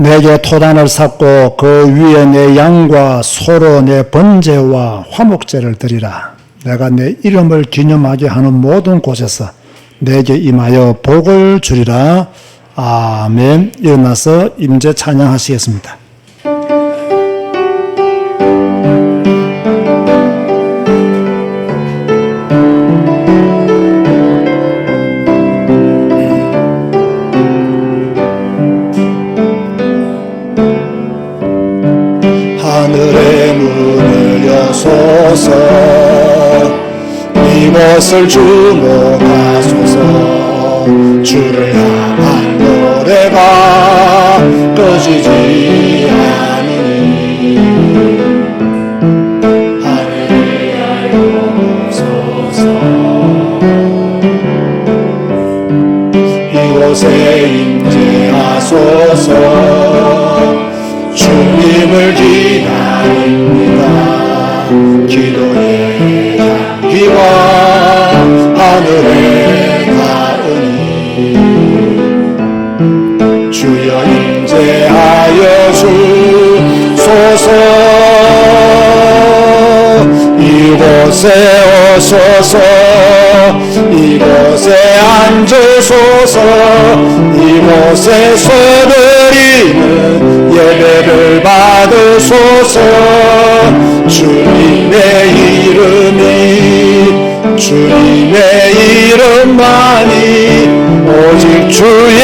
내게 토단을 쌓고 그 위에 내 양과 소로 내 번제와 화목제를 드리라. 내가 내 이름을 기념하게 하는 모든 곳에서 내게 임하여 복을 주리라. 아멘. 일어나서 임재 찬양하시겠습니다. 하늘의 문을 여소서 이것을 주목하소서 주를 향한 노래가 꺼지지 않으니 하늘을 열어소서 이곳에 임재하소서 주님을 기다립니다. 기도의 향기와 하늘에 닿으니 주여 임재하여 주소서. 이곳에 오소서 이곳에 앉으소서 이곳에 서드리는 예배를 받으소서. 주님의 이름만이 오직 주의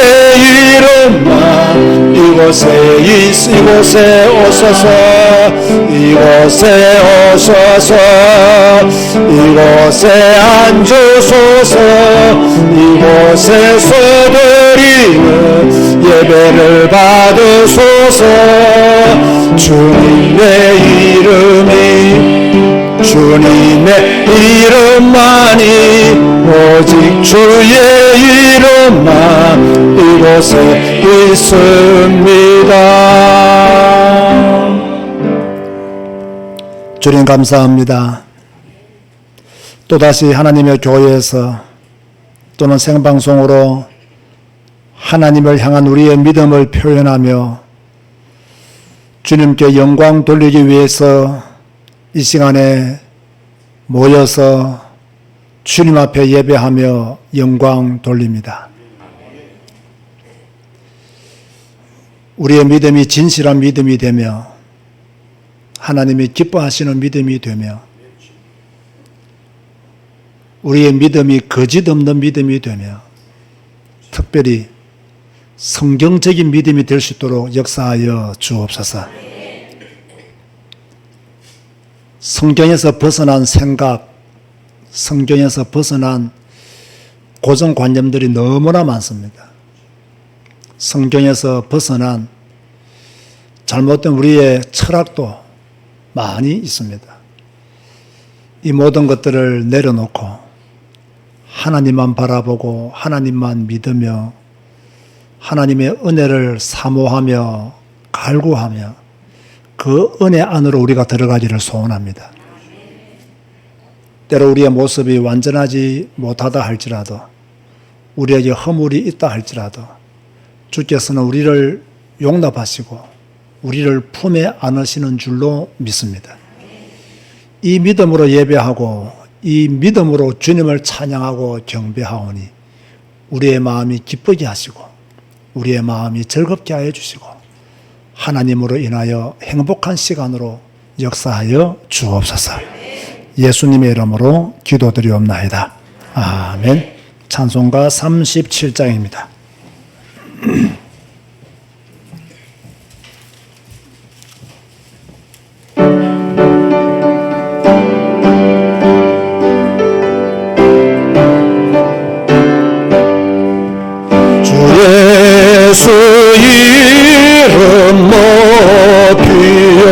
이름만 이곳에 오소서 이곳에 오소서 이곳에 앉으소서 이곳에 서드리는 예배를 받으소서. 주님의 이름만이 오직 주의 이름만 이곳에 있습니다. 주님 감사합니다. 또다시 하나님의 교회에서 또는 생방송으로 하나님을 향한 우리의 믿음을 표현하며 주님께 영광 돌리기 위해서 이 시간에 모여서 주님 앞에 예배하며 영광 돌립니다. 우리의 믿음이 진실한 믿음이 되며 하나님이 기뻐하시는 믿음이 되며 우리의 믿음이 거짓 없는 믿음이 되며 특별히 성경적인 믿음이 될 수 있도록 역사하여 주옵소서. 성경에서 벗어난 생각, 성경에서 벗어난 고정관념들이 너무나 많습니다. 성경에서 벗어난 잘못된 우리의 철학도 많이 있습니다. 이 모든 것들을 내려놓고 하나님만 바라보고 하나님만 믿으며 하나님의 은혜를 사모하며 갈구하며 그 은혜 안으로 우리가 들어가기를 소원합니다. 때로 우리의 모습이 완전하지 못하다 할지라도 우리에게 허물이 있다 할지라도 주께서는 우리를 용납하시고 우리를 품에 안으시는 줄로 믿습니다. 이 믿음으로 예배하고 이 믿음으로 주님을 찬양하고 경배하오니 우리의 마음이 기쁘게 하시고 우리의 마음이 즐겁게 하여 주시고 하나님으로 인하여 행복한 시간으로 역사하여 주옵소서. 예수님의 이름으로 기도드리옵나이다. 아멘. 찬송가 37장입니다. 예수 이름 높이여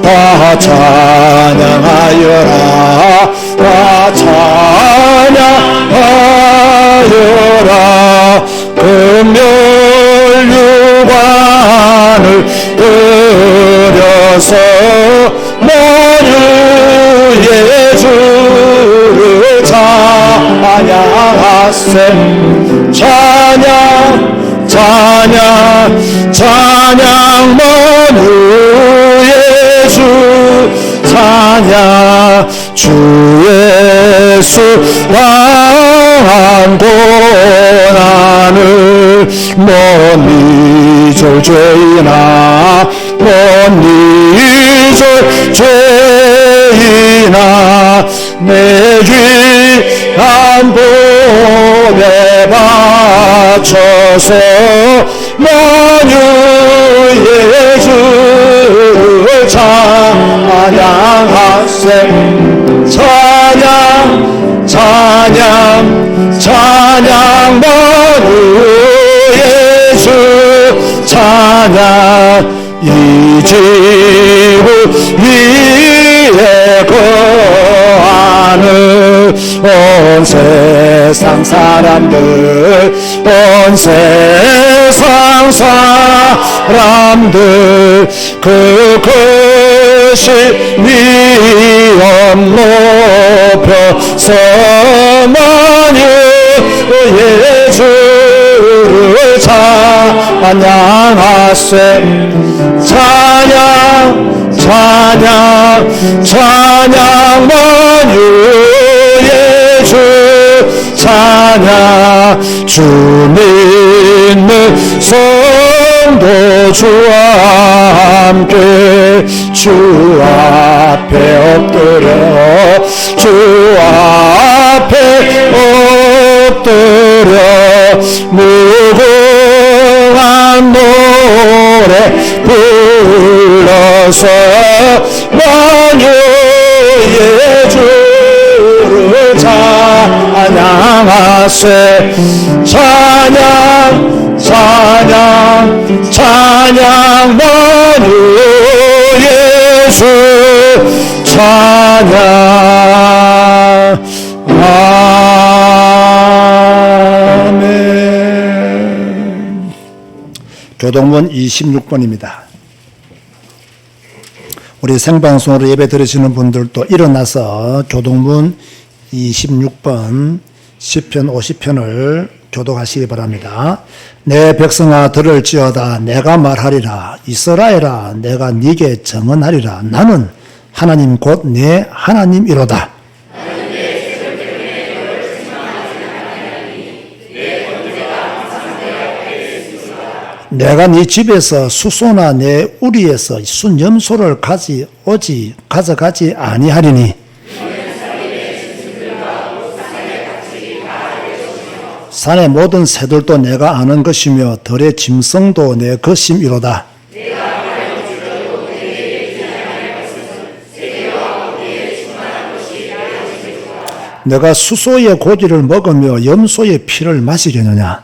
다 찬양하여라 다 찬양하여라 금멸유관을 들여서 모유의 주를 찬양하세 찬양 찬양 찬양 만유의 주 찬양 주 예수 왕한 고난을 못 잊을 죄이나 못 잊을 죄이나 내 귀한 몸에 바쳐서 만유의 주를 찬양하세 찬양 찬양 찬양 만유의 주 찬양 이 지구 위에 거하는 온 세상 사람들 온 세상 사람들 그것이 위엄 높여서 만유의 주를 찬양하세 찬양 찬양 찬양 만유의 주 찬양 주 믿는 성도 주와 함께 주 앞에 엎드려 주 앞에 엎드려 무궁한 노래 불러서 만유의 주를 찬양하세 찬양 찬양 찬양 만유의 주 찬양 아멘. 교동문 26번입니다. 우리 생방송으로 예배 들으시는 분들도 일어나서 교동문 26번 시편 50편을 교독하시기 바랍니다. 내 백성아 들을지어다 내가 말하리라 이스라엘아 내가 네게 증언하리라 나는 하나님 곧 내 하나님이로다. 내가 네 집에서 수소나 내 우리에서 순염소를 가져가지 아니하리니 산의 모든 새들도 내가 아는 것이며 들의 짐승도 내 것임이로다. 내가 수소의 고기를 먹으며 염소의 피를 마시겠느냐.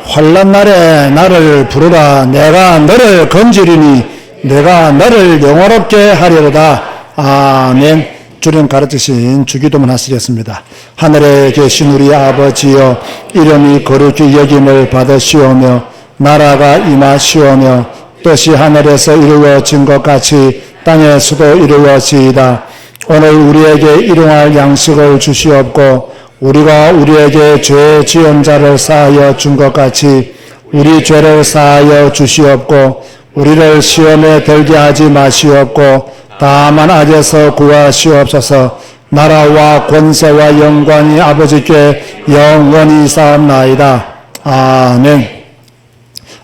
환난 날에 나를 부르라 내가 너를 건지리니 내가 너를 영화롭게 하리로다. 아멘. 주님 가르치신 주기도문 하시겠습니다. 하늘에 계신 우리 아버지여 이름이 거룩히 여김을 받으시오며 나라가 임하시오며 뜻이 하늘에서 이루어진 것 같이 땅에서도 이루어지이다. 오늘 우리에게 일용할 양식을 주시옵고 우리가 우리에게 죄 지은 자를 사하여 준 것 같이 우리 죄를 사하여 주시옵고 우리를 시험에 들게 하지 마시옵고 다만 악에서 구하시옵소서. 나라와 권세와 영광이 아버지께 영원히 사옵나이다. 아멘.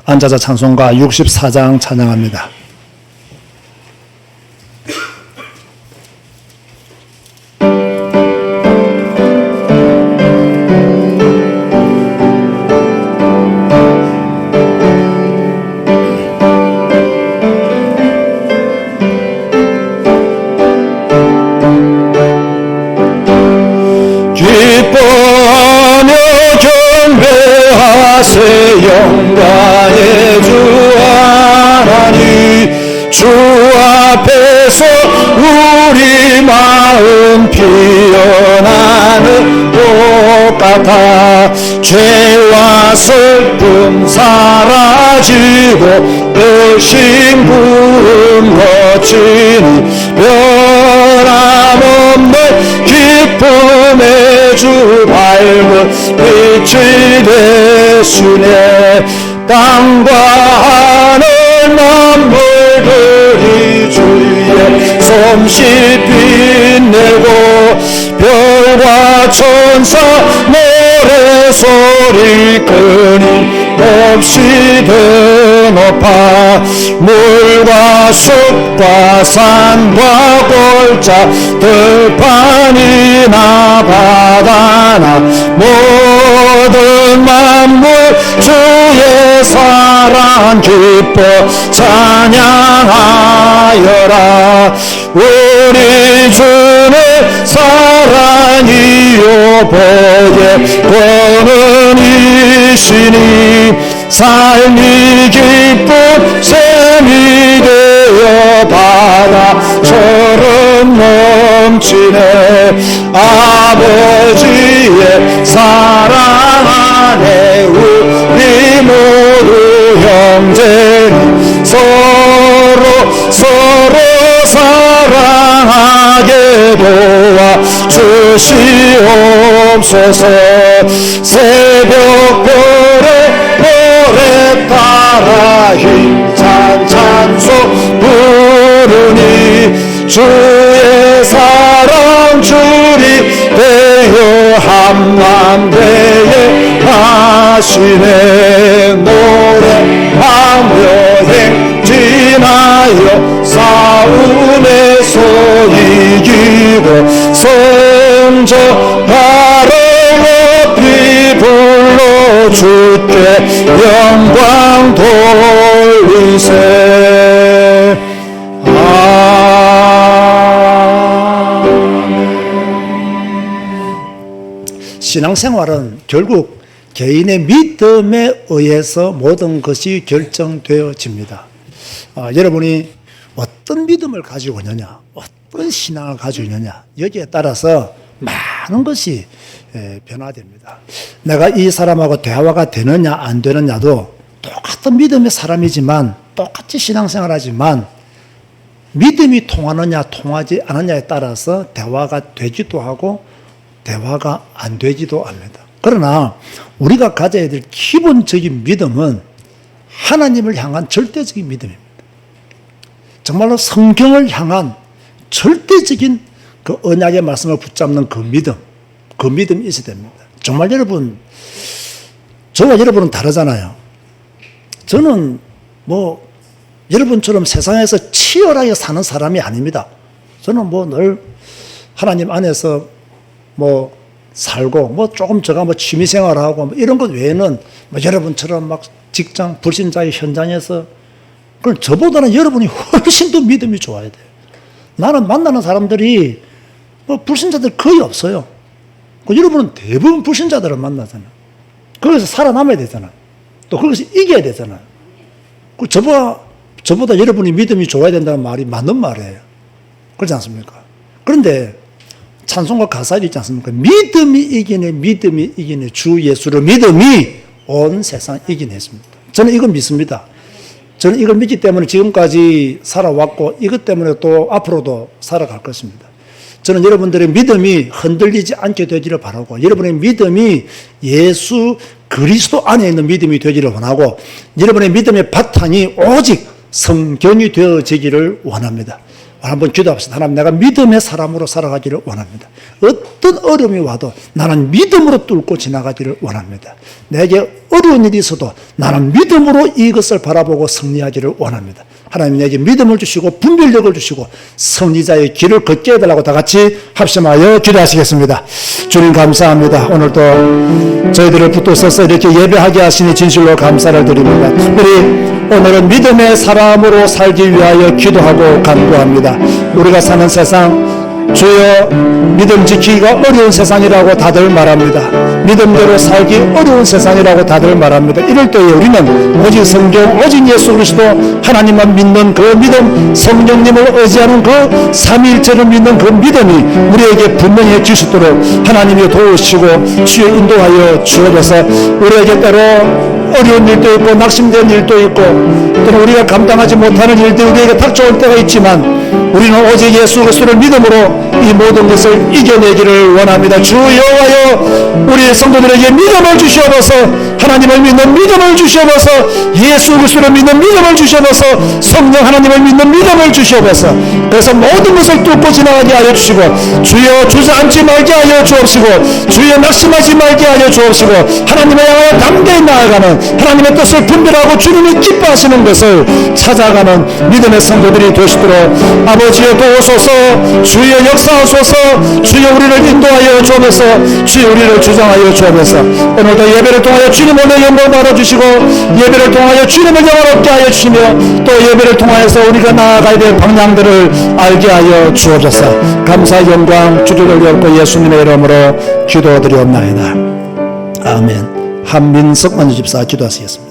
앉아서 찬송가 64장 찬양합니다. 기뻐하며 경배하세 영광의 주 하나님 주 앞에서 우리 마음 피어나는 꽃 같아 죄와 슬픔 사라지고 의심 구름 거치니 변함없는 기쁨의 주 밝은 빛이 되시네. 땅과 하늘 만물들이 주의 솜씨 빛내고 별과 천사 노래소리 끊임없이 드높아 물과 숲과 산과 골짜 들판이나 바다나 모든 만물 주의 사랑 기뻐 찬양하여라. 우리 주는 사랑이요 복의 권능이시니 삶이 기쁜 샘이 되어 바다처럼 넘치네. 아버지의 사랑 안에 우리 모두 형제니 서로 사랑하게 도와 주시옵소서. 새벽별의 노래 따라 힘찬 찬송 부르니 주의 사랑 주리 되어 한맘대에 하시네. 노래하며 행진하여 싸움에서 이기고 성전하러 높이 불러 주께 영광 돌리세. 신앙생활은 결국 개인의 믿음에 의해서 모든 것이 결정되어집니다. 여러분이 어떤 믿음을 가지고 있느냐, 어떤 신앙을 가지고 있느냐, 여기에 따라서 많은 것이 변화됩니다. 내가 이 사람하고 대화가 되느냐 안 되느냐도 똑같은 믿음의 사람이지만 똑같이 신앙생활 하지만 믿음이 통하느냐 통하지 않느냐에 따라서 대화가 되지도 하고 대화가 안 되지도 합니다. 그러나 우리가 가져야 될 기본적인 믿음은 하나님을 향한 절대적인 믿음입니다. 정말로 성경을 향한 절대적인 그 언약의 말씀을 붙잡는 그 믿음이 있어야 됩니다. 정말 여러분, 저와 여러분은 다르잖아요. 저는 뭐 여러분처럼 세상에서 치열하게 사는 사람이 아닙니다. 저는 뭐 늘 하나님 안에서 뭐 살고 뭐 조금 제가 뭐 취미생활하고 뭐 이런 것 외에는 뭐 여러분처럼 막 직장 불신자의 현장에서 그럼 저보다는 여러분이 훨씬 더 믿음이 좋아야 돼요. 나는 만나는 사람들이 뭐 불신자들 거의 없어요. 여러분은 대부분 불신자들을 만나잖아요. 거기서 살아남아야 되잖아요. 또 거기서 이겨야 되잖아요. 저보다 여러분이 믿음이 좋아야 된다는 말이 맞는 말이에요. 그렇지 않습니까? 그런데 찬송가 가사에 있지 않습니까? 믿음이 이기네 주 예수를 믿음이 온 세상 이기냈습니다. 저는 이걸 믿습니다. 저는 이걸 믿기 때문에 지금까지 살아왔고 이것 때문에 또 앞으로도 살아갈 것입니다. 저는 여러분들의 믿음이 흔들리지 않게 되기를 바라고 여러분의 믿음이 예수 그리스도 안에 있는 믿음이 되기를 원하고 여러분의 믿음의 바탕이 오직 성경이 되어지기를 원합니다. 한번 기도합시다. 하나님, 내가 믿음의 사람으로 살아가기를 원합니다. 어떤 어려움이 와도 나는 믿음으로 뚫고 지나가기를 원합니다. 내게 어려운 일이 있어도 나는 믿음으로 이것을 바라보고 승리하기를 원합니다. 하나님 내게 믿음을 주시고 분별력을 주시고 승리자의 길을 걷게 해달라고 다 같이 합심하여 기도하시겠습니다. 주님 감사합니다. 오늘도 저희들을 붙들어서 이렇게 예배하게 하시니 진실로 감사를 드립니다. 특별히 오늘은 믿음의 사람으로 살기 위하여 기도하고 간구합니다. 우리가 사는 세상 주여 믿음 지키기가 어려운 세상이라고 다들 말합니다. 믿음대로 살기 어려운 세상이라고 다들 말합니다. 이럴 때에 우리는 오직 성경, 오직 예수 그리스도 하나님만 믿는 그 믿음, 성령님을 의지하는 그 삼위일체를 믿는 그 믿음이 우리에게 분명히 지수도록 하나님이 도우시고 주여 인도하여 주옵소서. 우리에게 때로 어려운 일도 있고 낙심된 일도 있고 또는 우리가 감당하지 못하는 일들이 우리에게 닥쳐올 때가 있지만 우리는 오직 예수 그리스도를 믿음으로 이 모든 것을 이겨내기를 원합니다. 주 여호와여, 우리 성도들에게 믿음을 주시옵소서. 하나님을 믿는 믿음을 주시옵소서. 예수 그리스도를 믿는 믿음을 주시옵소서. 성령 하나님을 믿는 믿음을 주시옵소서. 그래서 모든 것을 뚫고 지나가게 하여 주시고, 주여 주저앉지 말게 하여 주옵시고, 주여 낙심하지 말게 하여 주옵시고, 하나님의 향하여 담대히 나아가는, 하나님의 뜻을 분별하고 주님이 기뻐하시는 것을 찾아가는 믿음의 성도들이 되시도록 아버지여 도우소서. 주여 역사하소서. 주여 우리를 인도하여 주옵소서. 주여 우리를 주장하여 주옵소서. 오늘도 예배를 통하여 주님 오늘 영광 받아주시고, 예배를 통하여 주님을 영화롭게 하여 주시며, 또 예배를 통하여서 우리가 나아가야 될 방향들을 알게 하여 주옵소서. 감사 영광 주를 열고 예수님의 이름으로 기도드리옵나이다. 아멘. 한민석 원주집사 기도하시겠습니다.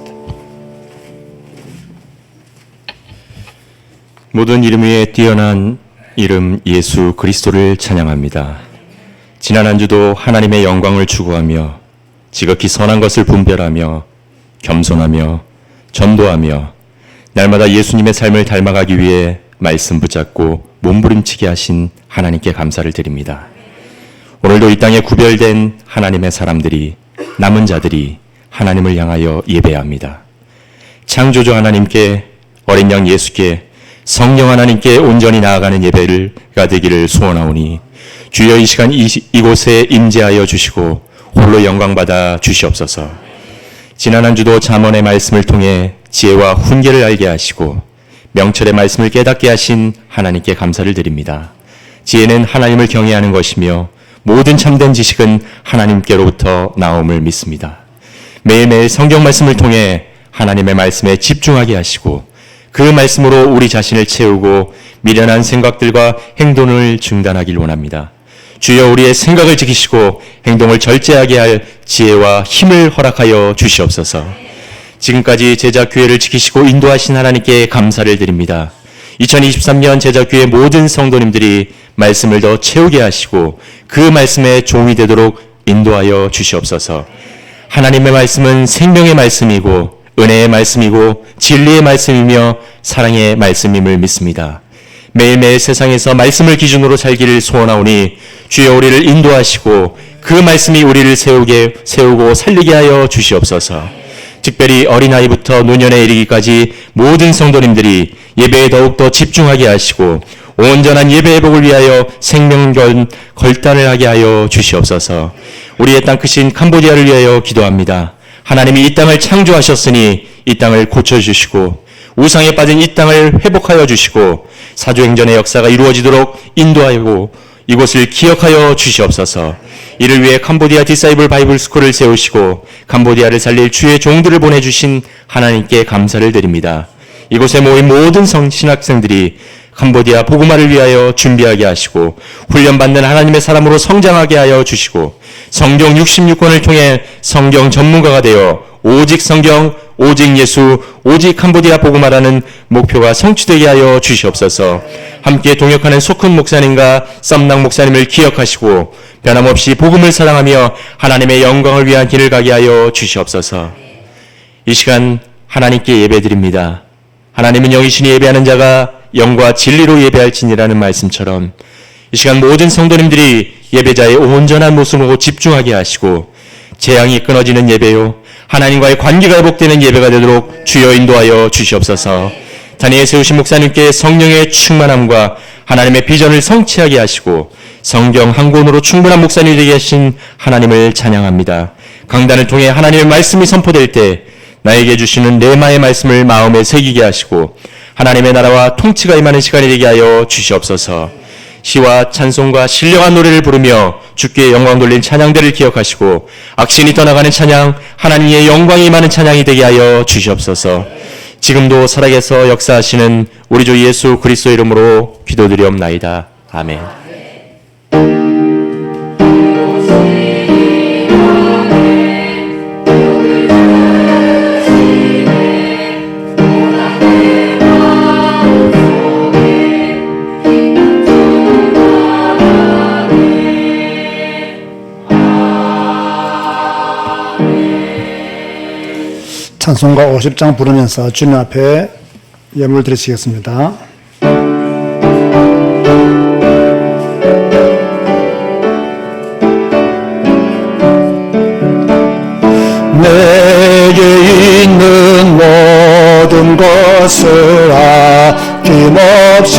모든 이름 위에 뛰어난 이름 예수 그리스도를 찬양합니다. 지난 한 주도 하나님의 영광을 추구하며 지극히 선한 것을 분별하며 겸손하며 전도하며 날마다 예수님의 삶을 닮아가기 위해 말씀 붙잡고 몸부림치게 하신 하나님께 감사를 드립니다. 오늘도 이 땅에 구별된 하나님의 사람들이, 남은 자들이 하나님을 향하여 예배합니다. 창조주 하나님께, 어린 양 예수께, 성령 하나님께 온전히 나아가는 예배가 되기를 소원하오니 주여 이 시간 이곳에 임재하여 주시고 홀로 영광받아 주시옵소서. 지난 한 주도 잠언의 말씀을 통해 지혜와 훈계를 알게 하시고 명철의 말씀을 깨닫게 하신 하나님께 감사를 드립니다. 지혜는 하나님을 경외하는 것이며 모든 참된 지식은 하나님께로부터 나옴을 믿습니다. 매일매일 성경 말씀을 통해 하나님의 말씀에 집중하게 하시고 그 말씀으로 우리 자신을 채우고 미련한 생각들과 행동을 중단하길 원합니다. 주여 우리의 생각을 지키시고 행동을 절제하게 할 지혜와 힘을 허락하여 주시옵소서. 지금까지 제자교회를 지키시고 인도하신 하나님께 감사를 드립니다. 2023년 제자교회 모든 성도님들이 말씀을 더 채우게 하시고 그 말씀에 종이 되도록 인도하여 주시옵소서. 하나님의 말씀은 생명의 말씀이고 은혜의 말씀이고 진리의 말씀이며 사랑의 말씀임을 믿습니다. 매일매일 세상에서 말씀을 기준으로 살기를 소원하오니 주여 우리를 인도하시고 그 말씀이 우리를 세우고 살리게 하여 주시옵소서. 특별히 어린아이부터 노년에 이르기까지 모든 성도님들이 예배에 더욱더 집중하게 하시고 온전한 예배의 복을 위하여 생명건 걸단을 하게 하여 주시옵소서. 우리의 땅 크신 캄보디아를 위하여 기도합니다. 하나님이 이 땅을 창조하셨으니 이 땅을 고쳐주시고 우상에 빠진 이 땅을 회복하여 주시고 사도행전의 역사가 이루어지도록 인도하고 이곳을 기억하여 주시옵소서. 이를 위해 캄보디아 디사이블 바이블 스쿨을 세우시고 캄보디아를 살릴 주의 종들을 보내주신 하나님께 감사를 드립니다. 이곳에 모인 모든 신학생들이 캄보디아 복음화를 위하여 준비하게 하시고 훈련받는 하나님의 사람으로 성장하게 하여 주시고 성경 66권을 통해 성경 전문가가 되어 오직 성경, 오직 예수, 오직 캄보디아 복음화라는 목표가 성취되게 하여 주시옵소서. 함께 동역하는 소큰 목사님과 썸낭 목사님을 기억하시고 변함없이 복음을 사랑하며 하나님의 영광을 위한 길을 가게 하여 주시옵소서. 이 시간 하나님께 예배드립니다. 하나님은 영이시니 예배하는 자가 영과 진리로 예배할지니라는 말씀처럼 이 시간 모든 성도님들이 예배자의 온전한 모습으로 집중하게 하시고 재앙이 끊어지는 예배요 하나님과의 관계가 회복되는 예배가 되도록 주여 인도하여 주시옵소서. 단위에 세우신 목사님께 성령의 충만함과 하나님의 비전을 성취하게 하시고 성경 한 권으로 충분한 목사님이 되게 하신 하나님을 찬양합니다. 강단을 통해 하나님의 말씀이 선포될 때 나에게 주시는 레마의 말씀을 마음에 새기게 하시고 하나님의 나라와 통치가 임하는 시간이 되게 하여 주시옵소서. 시와 찬송과 신령한 노래를 부르며 주께 영광 돌린 찬양들을 기억하시고 악신이 떠나가는 찬양, 하나님의 영광이 임하는 찬양이 되게 하여 주시옵소서. 지금도 살아계서 역사하시는 우리 주 예수 그리스도 이름으로 기도드리옵나이다. 아멘. 찬송가 50장 부르면서 주님 앞에 예물 드리시겠습니다. 내게 있는 모든 것을 아낌없이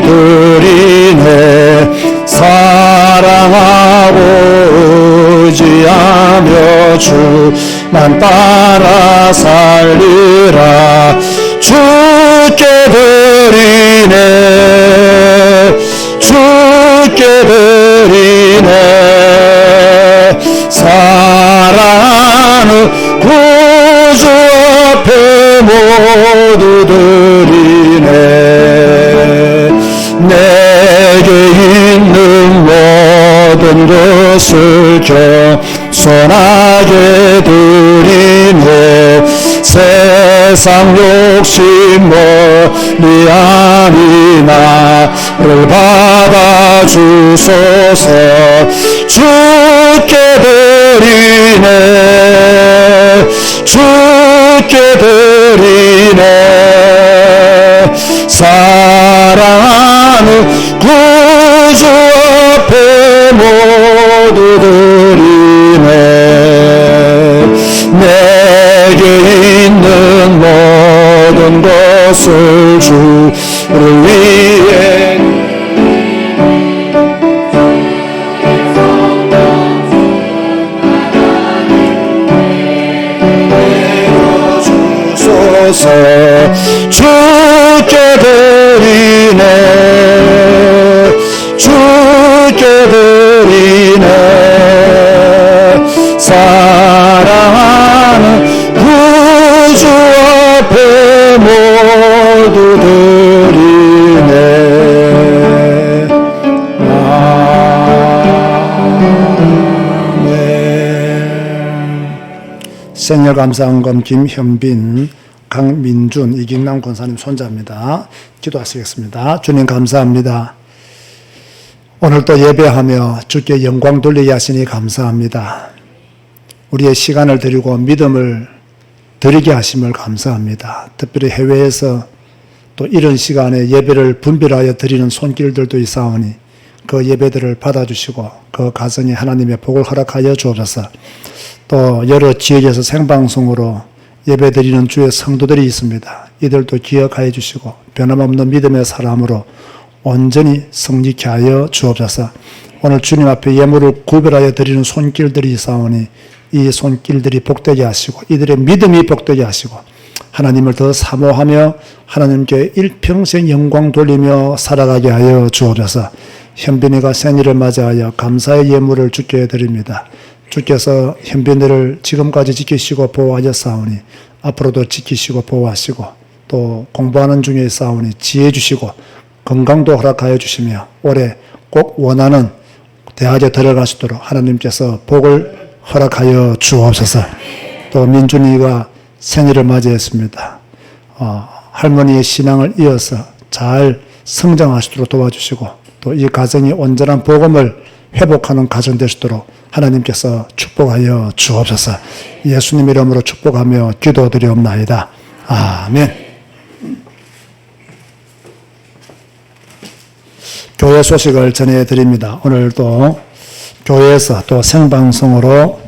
드리네. 사랑하고 의지하며 주만 따라 살리라. 주께 드리네. 주께 드리네. 사랑하는 구주 앞에 모두 드리네. 내게 있는 모든 것을 겸손하게 드리네. 세상 욕심 멀리 아니 나를 받아주소서. 주께 드리네. 주께 드리네. 사랑하는 구주 앞에 모두 드리네. 내게 있는 모든 것을 주를 위해 주소서. 주께 드리네. 주께 드리네. 사랑하는 구주 앞에 모두 드리네. 아멘. 생일 감사헌금 김현빈, 강민준, 이긴남 권사님 손자입니다. 기도하시겠습니다. 주님 감사합니다. 오늘 또 예배하며 주께 영광 돌리게 하시니 감사합니다. 우리의 시간을 드리고 믿음을 드리게 하심을 감사합니다. 특별히 해외에서 또 이런 시간에 예배를 분별하여 드리는 손길들도 있사오니 그 예배들을 받아주시고 그 가정에 하나님의 복을 허락하여 주옵소서. 또 여러 지역에서 생방송으로 예배드리는 주의 성도들이 있습니다. 이들도 기억하여 주시고 변함없는 믿음의 사람으로 온전히 성립케 하여 주옵소서. 오늘 주님 앞에 예물을 구별하여 드리는 손길들이 있사오니 이 손길들이 복되게 하시고 이들의 믿음이 복되게 하시고 하나님을 더 사모하며 하나님께 일평생 영광 돌리며 살아가게 하여 주옵소서. 현빈이가 생일을 맞이하여 감사의 예물을 주께 드립니다. 주께서 현빈이를 지금까지 지키시고 보호하셨사오니 앞으로도 지키시고 보호하시고 또 공부하는 중에 있사오니 지혜 주시고 건강도 허락하여 주시며 올해 꼭 원하는 대학에 들어갈 수 있도록 하나님께서 복을 허락하여 주옵소서. 또 민준이가 생일을 맞이했습니다. 할머니의 신앙을 이어서 잘 성장하시도록 도와주시고 또 이 가정이 온전한 복음을 회복하는 가정 되시도록 하나님께서 축복하여 주옵소서. 예수님 이름으로 축복하며 기도드리옵나이다. 아멘. 교회 소식을 전해드립니다. 오늘도 교회에서 또 생방송으로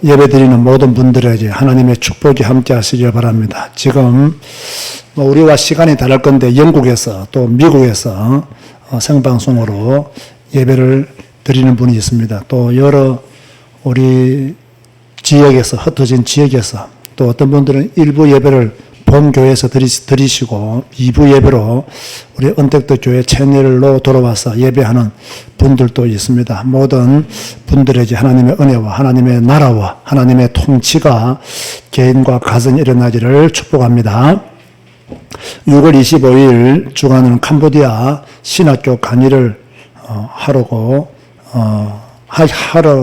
예배드리는 모든 분들에게 하나님의 축복이 함께 하시길 바랍니다. 지금 우리와 시간이 다를 건데 영국에서 또 미국에서 생방송으로 예배를 드리는 분이 있습니다. 또 여러 우리 지역에서 흩어진 지역에서 또 어떤 분들은 일부 예배를 본 교회에서 드리시고 2부 예배로 우리 언택트 교회 채널로 돌아와서 예배하는 분들도 있습니다. 모든 분들에게 하나님의 은혜와 하나님의 나라와 하나님의 통치가 개인과 가정에 일어나기를 축복합니다. 6월 25일 주간은 캄보디아 신학교 강의를 하러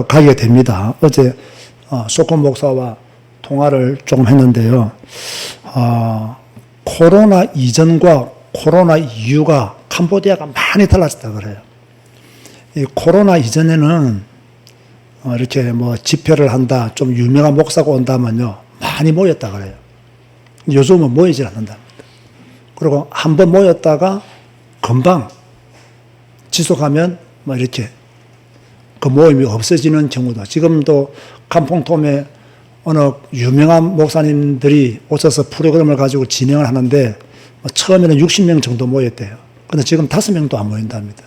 가게 됩니다. 어제 소콘 목사와 통화를 조금 했는데요. 코로나 이전과 코로나 이후가 캄보디아가 많이 달라졌다 그래요. 이 코로나 이전에는 이렇게 뭐 집회를 한다, 좀 유명한 목사가 온다면요, 많이 모였다 그래요. 요즘은 모이질 않는답니다. 그리고 한번 모였다가 금방 지속하면 뭐 이렇게 그 모임이 없어지는 경우도 지금도 캄퐁톰에 어느 유명한 목사님들이 오셔서 프로그램을 가지고 진행을 하는데 처음에는 60명 정도 모였대요. 근데 지금 5명도 안 모인답니다.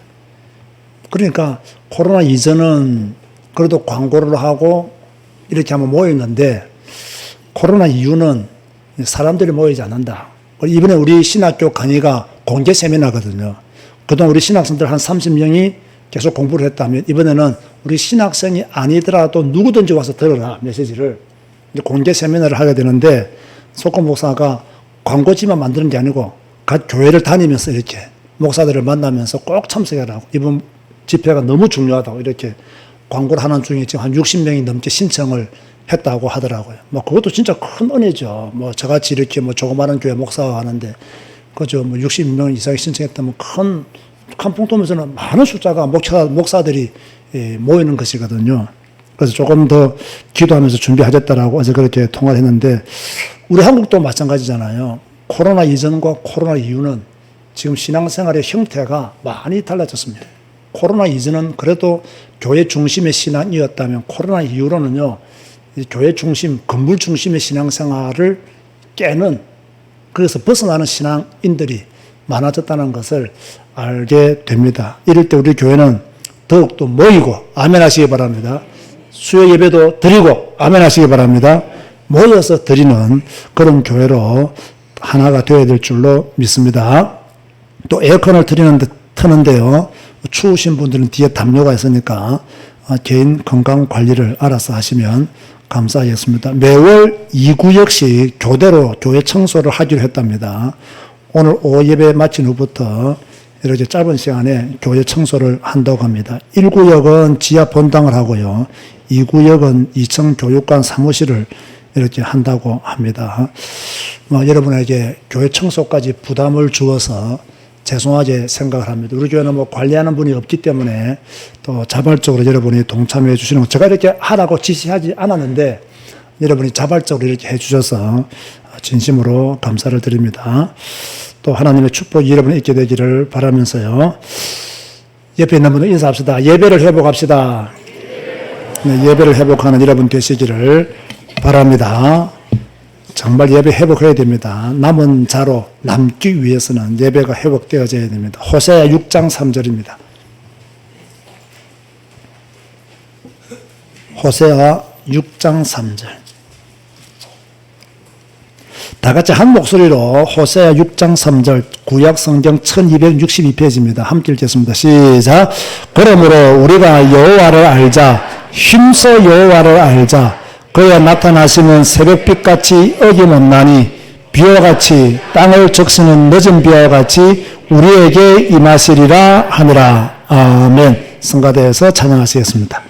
그러니까 코로나 이전은 그래도 광고를 하고 이렇게 한번 모였는데 코로나 이후는 사람들이 모이지 않는다. 이번에 우리 신학교 강의가 공개 세미나거든요. 그동안 우리 신학생들 한 30명이 계속 공부를 했다면 이번에는 우리 신학생이 아니더라도 누구든지 와서 들어라 메시지를 공개 세미나를 하게 되는데 속공 목사가 광고지만 만드는 게 아니고 각 교회를 다니면서 이렇게 목사들을 만나면서 꼭 참석해라고 이번 집회가 너무 중요하다고 이렇게 광고를 하는 중에 지금 한 60명이 넘게 신청을 했다고 하더라고요. 뭐 그것도 진짜 큰 은혜죠. 뭐 저같이 이렇게 뭐 조그마한 교회 목사가 하는데 그죠. 뭐 60명 이상이 신청했다면 큰 캄퐁톰에서는 많은 숫자가 목사들이 모이는 것이거든요. 그래서 조금 더 기도하면서 준비하겠다라고 어제 그렇게 통화를 했는데 우리 한국도 마찬가지잖아요. 코로나 이전과 코로나 이후는 지금 신앙생활의 형태가 많이 달라졌습니다. 코로나 이전은 그래도 교회 중심의 신앙이었다면 코로나 이후로는요, 교회 중심, 건물 중심의 신앙생활을 깨는, 그래서 벗어나는 신앙인들이 많아졌다는 것을 알게 됩니다. 이럴 때 우리 교회는 더욱더 모이고, 아멘 하시기 바랍니다. 수요 예배도 드리고, 아멘 하시기 바랍니다. 모여서 드리는 그런 교회로 하나가 되어야 될 줄로 믿습니다. 또 에어컨을 트는데요. 추우신 분들은 뒤에 담요가 있으니까 개인 건강 관리를 알아서 하시면 감사하겠습니다. 매월 2구역씩 교대로 교회 청소를 하기로 했답니다. 오늘 오후 예배 마친 후부터 이렇게 짧은 시간에 교회 청소를 한다고 합니다. 1구역은 지하 본당을 하고요. 2구역은 2층 교육관 사무실을 이렇게 한다고 합니다. 여러분에게 교회 청소까지 부담을 주어서 죄송하게 생각을 합니다. 우리 교회는 뭐 관리하는 분이 없기 때문에 또 자발적으로 여러분이 동참해 주시는 거, 제가 이렇게 하라고 지시하지 않았는데 여러분이 자발적으로 이렇게 해 주셔서 진심으로 감사를 드립니다. 또 하나님의 축복이 여러분이 있게 되기를 바라면서요. 옆에 있는 분들 인사합시다. 예배를 회복합시다. 네, 예배를 회복하는 여러분 되시기를 바랍니다. 정말 예배 회복해야 됩니다. 남은 자로 남기 위해서는 예배가 회복되어져야 됩니다. 호세아 6장 3절입니다. 호세아 6장 3절. 다 같이 한 목소리로 호세아 6장 3절 구약 성경 1262페이지입니다. 함께 읽겠습니다. 시작. 그러므로 우리가 여호와를 알자. 힘써 여호와를 알자. 그가 나타나시면 새벽빛같이 어김없나니 비와 같이 땅을 적시는 늦은 비와 같이 우리에게 임하시리라 하니라. 아멘. 성가대에서 찬양하시겠습니다.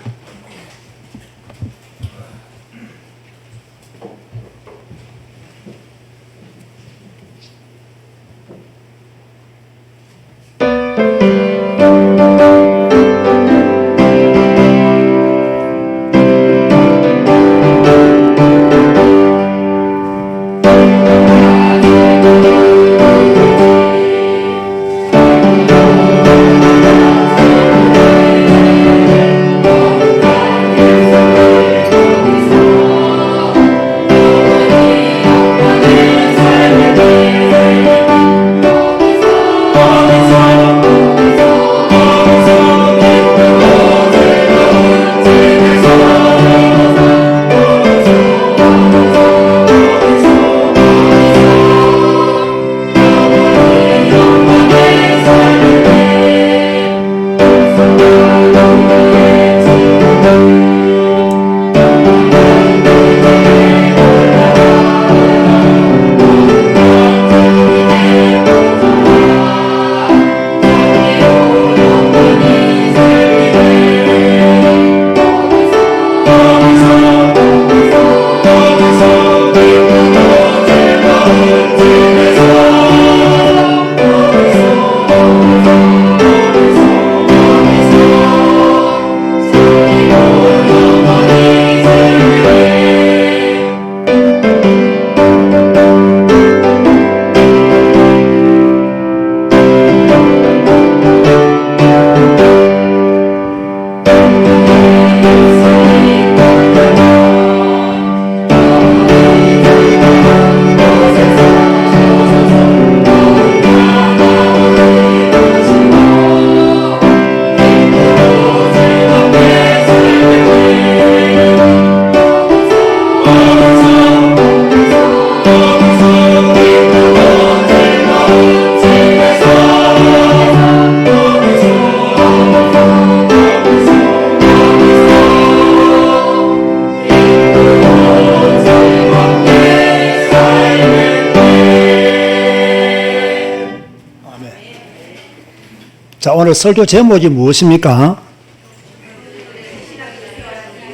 자, 오늘 설교 제목이 무엇입니까?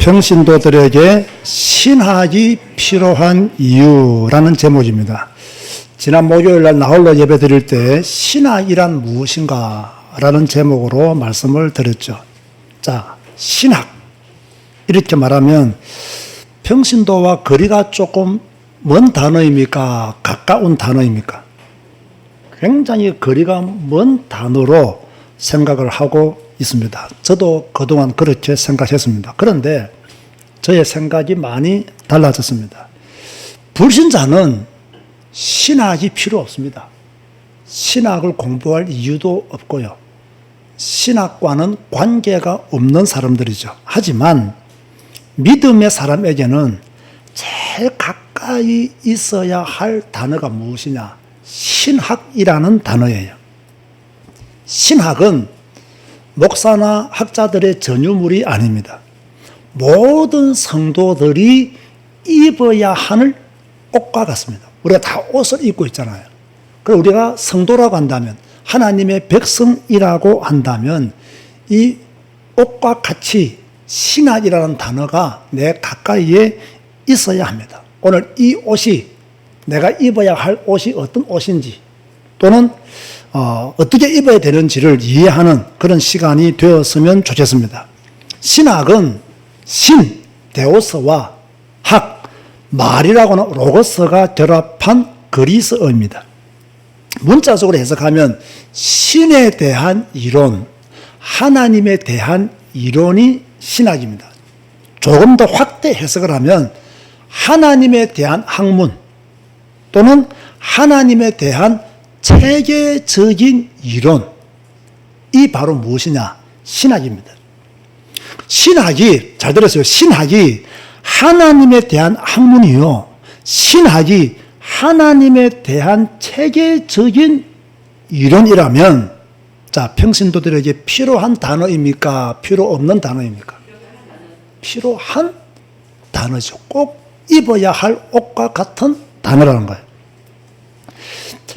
평신도들에게 신학이 필요한 이유라는 제목입니다. 지난 목요일 날 나홀로 예배 드릴 때 신학이란 무엇인가 라는 제목으로 말씀을 드렸죠. 자, 신학. 이렇게 말하면 평신도와 거리가 조금 먼 단어입니까? 가까운 단어입니까? 굉장히 거리가 먼 단어로 생각을 하고 있습니다. 저도 그동안 그렇게 생각했습니다. 그런데 저의 생각이 많이 달라졌습니다. 불신자는 신학이 필요 없습니다. 신학을 공부할 이유도 없고요. 신학과는 관계가 없는 사람들이죠. 하지만 믿음의 사람에게는 제일 가까이 있어야 할 단어가 무엇이냐? 신학이라는 단어예요. 신학은 목사나 학자들의 전유물이 아닙니다. 모든 성도들이 입어야 하는 옷과 같습니다. 우리가 다 옷을 입고 있잖아요. 그럼 우리가 성도라고 한다면, 하나님의 백성이라고 한다면 이 옷과 같이 신학이라는 단어가 내 가까이에 있어야 합니다. 오늘 이 옷이 내가 입어야 할 옷이 어떤 옷인지 또는 어떻게 입어야 되는지를 이해하는 그런 시간이 되었으면 좋겠습니다. 신학은 신, 데오스와 학, 말이라고 하는 로고스가 결합한 그리스어입니다. 문자적으로 해석하면 신에 대한 이론, 하나님에 대한 이론이 신학입니다. 조금 더 확대 해석을 하면 하나님에 대한 학문 또는 하나님에 대한 체계적인 이론, 이 바로 무엇이냐? 신학입니다. 신학이, 잘 들었어요. 신학이 하나님에 대한 학문이요. 신학이 하나님에 대한 체계적인 이론이라면, 자, 평신도들에게 필요한 단어입니까? 필요 없는 단어입니까? 필요한 단어죠. 꼭 입어야 할 옷과 같은 단어라는 거예요.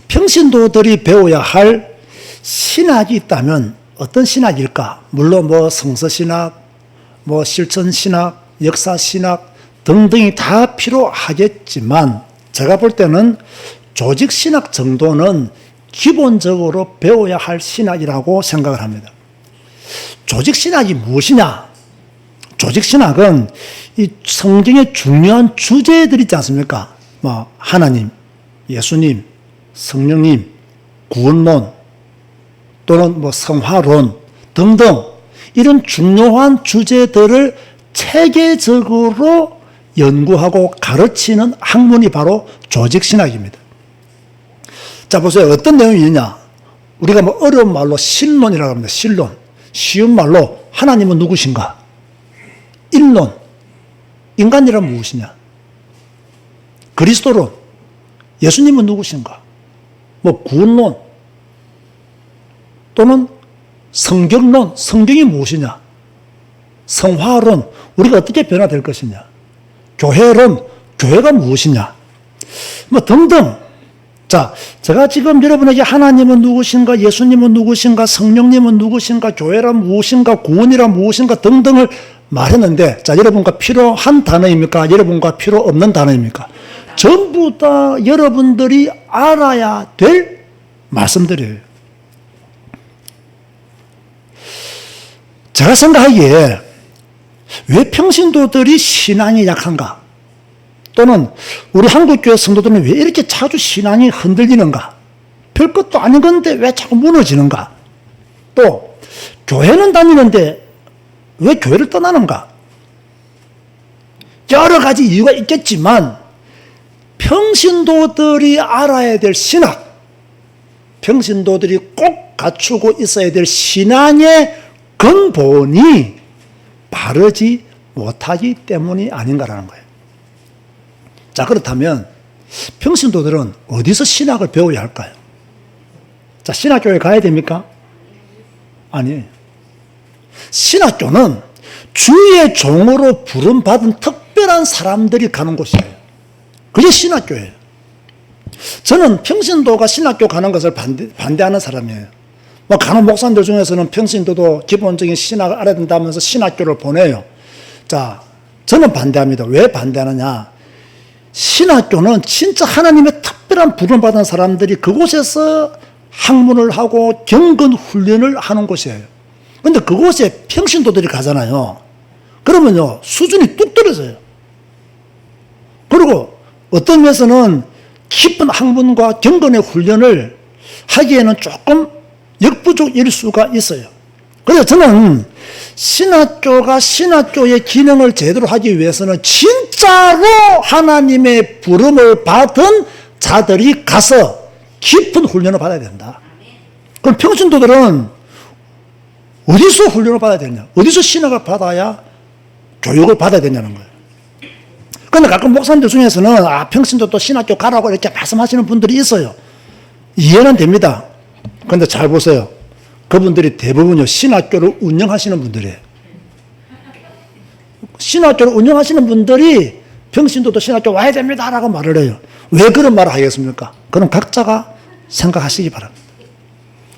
평신도들이 배워야 할 신학이 있다면 어떤 신학일까? 물론 뭐 성서신학, 뭐 실천신학, 역사신학 등등이 다 필요하겠지만 제가 볼 때는 조직신학 정도는 기본적으로 배워야 할 신학이라고 생각을 합니다. 조직신학이 무엇이냐? 조직신학은 이 성경의 중요한 주제들 있지 않습니까? 뭐 하나님, 예수님, 성령님, 구원론 또는 뭐 성화론 등등 이런 중요한 주제들을 체계적으로 연구하고 가르치는 학문이 바로 조직신학입니다. 자, 보세요. 어떤 내용이 있느냐? 우리가 뭐 어려운 말로 신론이라고 합니다. 신론. 쉬운 말로 하나님은 누구신가? 인론. 인간이란 무엇이냐? 그리스도론. 예수님은 누구신가? 뭐 구원론 또는 성경론, 성경이 무엇이냐? 성화론, 우리가 어떻게 변화될 것이냐? 교회론, 교회가 무엇이냐? 뭐 등등. 자, 제가 지금 여러분에게 하나님은 누구신가, 예수님은 누구신가, 성령님은 누구신가, 교회란 무엇인가, 구원이란 무엇인가 등등을 말했는데, 자, 여러분과 필요한 단어입니까? 여러분과 필요 없는 단어입니까? 전부 다 여러분들이 알아야 될 말씀들이에요. 제가 생각하기에 왜 평신도들이 신앙이 약한가? 또는 우리 한국교회 성도들은 왜 이렇게 자주 신앙이 흔들리는가? 별것도 아닌 건데 왜 자꾸 무너지는가? 또 교회는 다니는데 왜 교회를 떠나는가? 여러 가지 이유가 있겠지만 평신도들이 알아야 될 신학, 평신도들이 꼭 갖추고 있어야 될 신앙의 근본이 바르지 못하기 때문이 아닌가라는 거예요. 자, 그렇다면 평신도들은 어디서 신학을 배워야 할까요? 자, 신학교에 가야 됩니까? 아니에요. 신학교는 주의 종으로 부름받은 특별한 사람들이 가는 곳이에요. 그게 신학교예요. 저는 평신도가 신학교 가는 것을 반대하는 사람이에요. 뭐 간혹 목사님들 중에서는 평신도도 기본적인 신학을 알아야 된다면서 신학교를 보내요. 자, 저는 반대합니다. 왜 반대하느냐? 신학교는 진짜 하나님의 특별한 부름을 받은 사람들이 그곳에서 학문을 하고 경건 훈련을 하는 곳이에요. 근데 그곳에 평신도들이 가잖아요. 그러면요, 수준이 뚝 떨어져요. 그리고 어떤 면에서는 깊은 학문과 경건의 훈련을 하기에는 조금 역부족일 수가 있어요. 그래서 저는 신학교가 신학교의 기능을 제대로 하기 위해서는 진짜로 하나님의 부름을 받은 자들이 가서 깊은 훈련을 받아야 된다. 그럼 평신도들은 어디서 훈련을 받아야 되냐? 어디서 신학을 받아야 교육을 받아야 되냐는 거예요. 그런데 가끔 목사님들 중에서는 평신도도 신학교 가라고 이렇게 말씀하시는 분들이 있어요. 이해는 됩니다. 그런데 잘 보세요. 그분들이 대부분요, 신학교를 운영하시는 분들이에요. 신학교를 운영하시는 분들이 평신도도 신학교 와야 됩니다라고 말을 해요. 왜 그런 말을 하겠습니까? 그럼 각자가 생각하시기 바랍니다.